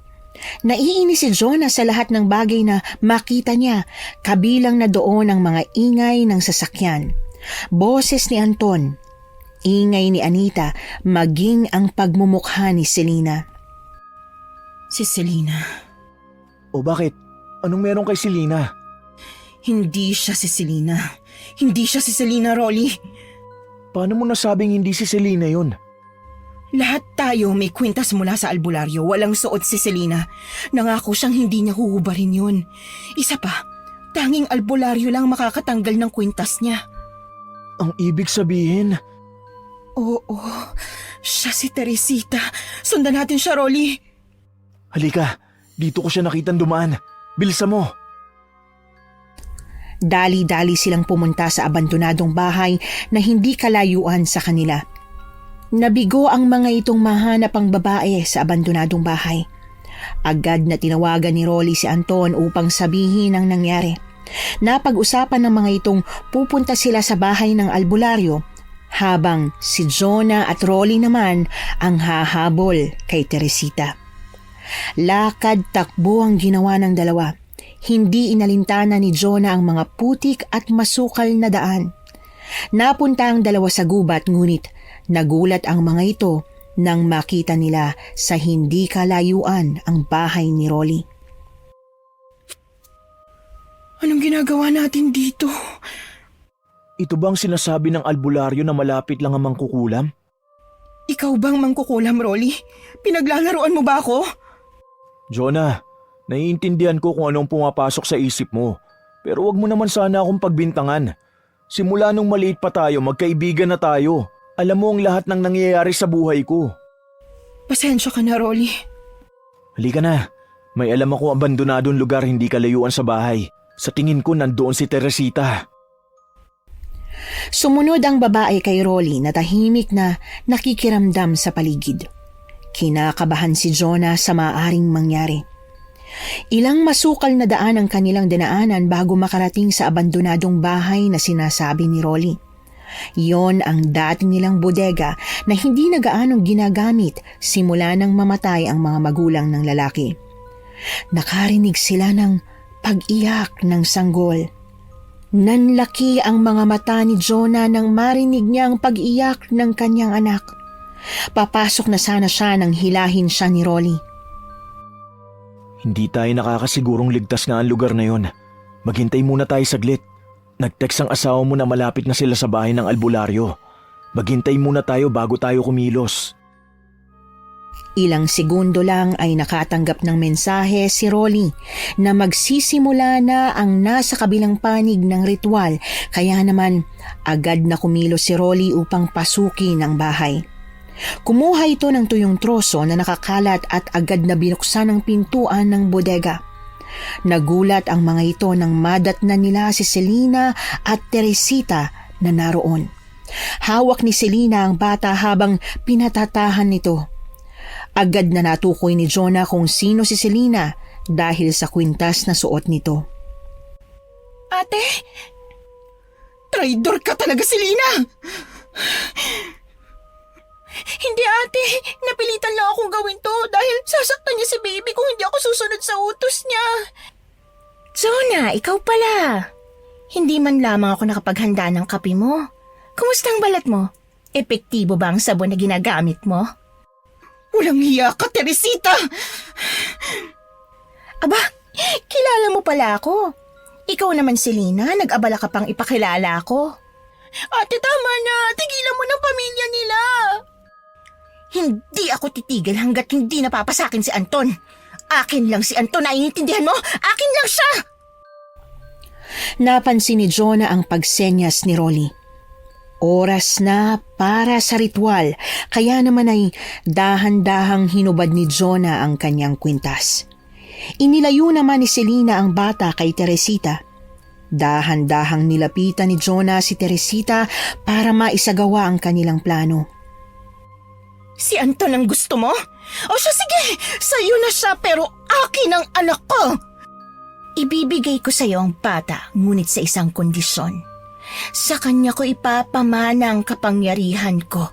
Naiinis si Jonah sa lahat ng bagay na makita niya, kabilang na doon ang mga ingay ng sasakyan. Boses ni Anton, ingay ni Anita, maging ang pagmumukha ni Selena. Si Selena. O bakit? Anong meron kay Selena? Hindi siya si Selena. Hindi siya si Selena, Rolly. Paano mo nasabing hindi si Selena yun? Lahat tayo may kwintas mula sa albularyo. Walang suot si Selena. Nangako siyang hindi niya huhubarin yun. Isa pa, tanging albularyo lang makakatanggal ng kwintas niya. Ang ibig sabihin... Oo, siya si Teresita. Sundan natin siya, Rolly. Halika, dito ko siya nakitang dumaan. Bilisan mo. Dali-dali silang pumunta sa abandonadong bahay na hindi kalayuan sa kanila. Nabigo ang mga itong mahanap ang babae sa abandonadong bahay. Agad na tinawagan ni Rolly si Anton upang sabihin ang nangyari. Napag-usapan ng mga itong pupunta sila sa bahay ng albularyo habang si Jonah at Rolly naman ang hahabol kay Teresita. Lakad takbo ang ginawa ng dalawa. Hindi inalintana ni Jonah ang mga putik at masukal na daan. Napunta ang dalawa sa gubat ngunit nagulat ang mga ito nang makita nila sa hindi kalayuan ang bahay ni Rolly. Anong ginagawa natin dito? Ito bang sinasabi ng albularyo na malapit lang ang mangkukulam? Ikaw bang mangkukulam, Rolly? Pinaglalaroan mo ba ako? Jonah, naiintindihan ko kung anong pumapasok sa isip mo. Pero wag mo naman sana akong pagbintangan. Simula nung maliit pa tayo, magkaibigan na tayo. Alam mo ang lahat ng nangyayari sa buhay ko. Pasensya ka na, Rolly. Halika na. May alam ako abandonadong lugar hindi kalayuan sa bahay. Sa tingin ko nandoon si Teresita. Sumunod ang babae kay Rolly na tahimik na nakikiramdam sa paligid. Kinakabahan si Jonah sa maaaring mangyari. Ilang masukal na daan ang kanilang dinaanan bago makarating sa abandonadong bahay na sinasabi ni Rolly. Yon ang dati nilang bodega na hindi na gaanong ginagamit simula nang mamatay ang mga magulang ng lalaki. Nakarinig sila ng pag-iyak ng sanggol. Nanlaki ang mga mata ni Jonah nang marinig niya ang pag-iyak ng kanyang anak. Papasok na sana siya nang hilahin siya ni Rolly. Hindi tayo nakakasigurong ligtas nga ang lugar na yon. Maghintay muna tayo saglit. Nag-text ang asawa mo na malapit na sila sa bahay ng albularyo. Maghintay muna tayo bago tayo kumilos. Ilang segundo lang ay nakatanggap ng mensahe si Rolly na magsisimula na ang nasa kabilang panig ng ritual, kaya naman agad na kumilos si Rolly upang pasukin ang bahay. Kumuha ito ng tuyong troso na nakakalat at agad na binuksan ang pintuan ng bodega. Nagulat ang mga ito nang madatnan nila si Selena at Teresita na naroon. Hawak ni Selena ang bata habang pinatatahan nito. Agad na natukoy ni Jonah kung sino si Selena dahil sa kwintas na suot nito. Ate, traidor ka talaga, Selena! Hindi, ate. Napilitan lang akong gawin to dahil sasaktan niya si baby kung hindi ako susunod sa utos niya. Jonah, ikaw pala. Hindi man lamang ako nakapaghanda ng kape mo. Kumusta ang balat mo? Epektibo ba ang sabon na ginagamit mo? Walang hiya ka, Teresita! Aba, kilala mo pala ako. Ikaw naman, Selena, nag-abala ka pang ipakilala ako. Ate, tama na. Tigilan mo ng pamilya nila. Hindi ako titigil hanggat hindi napapasakin si Anton. Akin lang si Anton, naiintindihan mo? Akin lang siya! Napansin ni Jonah ang pagsenyas ni Rolly. Oras na para sa ritual, kaya naman ay dahan-dahang hinubad ni Jonah ang kanyang kwintas. Inilayo naman ni Selena ang bata kay Teresita. Dahan-dahang nilapitan ni Jonah si Teresita para maisagawa ang kanilang plano. Si Anton ang gusto mo? O siya, sige, sa'yo na siya pero akin ang anak ko. Ibibigay ko sa'yo ang bata, ngunit sa isang kondisyon. Sa kanya ko ipapamana ang kapangyarihan ko.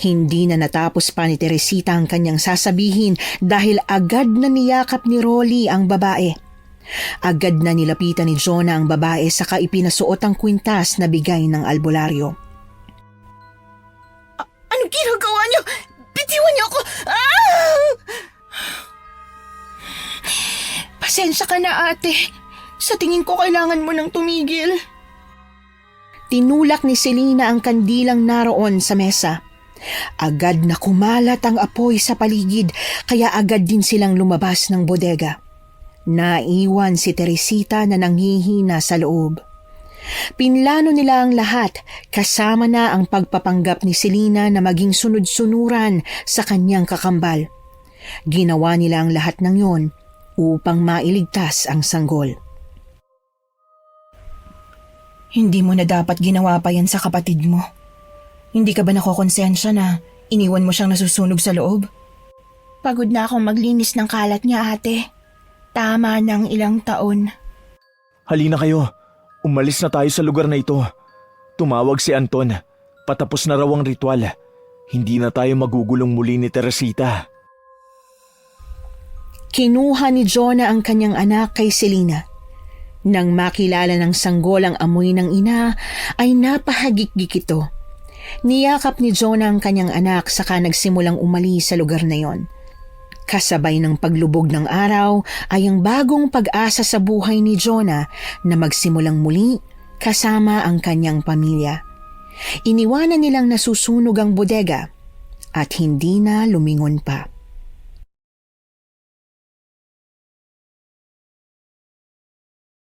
Hindi na natapos pa ni Teresita ang kanyang sasabihin dahil agad na niyakap ni Rolly ang babae. Agad na nilapitan ni Jonah ang babae saka ipinasuot ang kwintas na bigay ng albularyo. Anong ginagawa niyo? Bitiwan niyo ako! Ah! Pasensya ka na, ate. Sa tingin ko kailangan mo nang tumigil. Tinulak ni Selena ang kandilang naroon sa mesa. Agad na kumalat ang apoy sa paligid kaya agad din silang lumabas ng bodega. Naiwan si Teresita na nanghihina sa loob. Pinlano nila ang lahat kasama na ang pagpapanggap ni Selena na maging sunod-sunuran sa kanyang kakambal. Ginawa nila ang lahat ng yon upang mailigtas ang sanggol. Hindi mo na dapat ginawa pa yan sa kapatid mo. Hindi ka ba nakokonsensya na iniwan mo siyang nasusunog sa loob? Pagod na akong maglinis ng kalat niya, ate. Tama ng ilang taon. Halina kayo. Umalis na tayo sa lugar na ito. Tumawag si Anton. Patapos na raw ang ritual. Hindi na tayo magugulong muli ni Teresita. Kinuha ni Jonah ang kanyang anak kay Selena. Nang makilala ng sanggol ang amoy ng ina, ay napahagikik ito. Niyakap ni Jonah ang kanyang anak saka nagsimulang umalis sa lugar na yon. Kasabay ng paglubog ng araw ay ang bagong pag-asa sa buhay ni Jonah na magsimulang muli kasama ang kanyang pamilya. Iniwanan nilang nasusunog ang bodega at hindi na lumingon pa.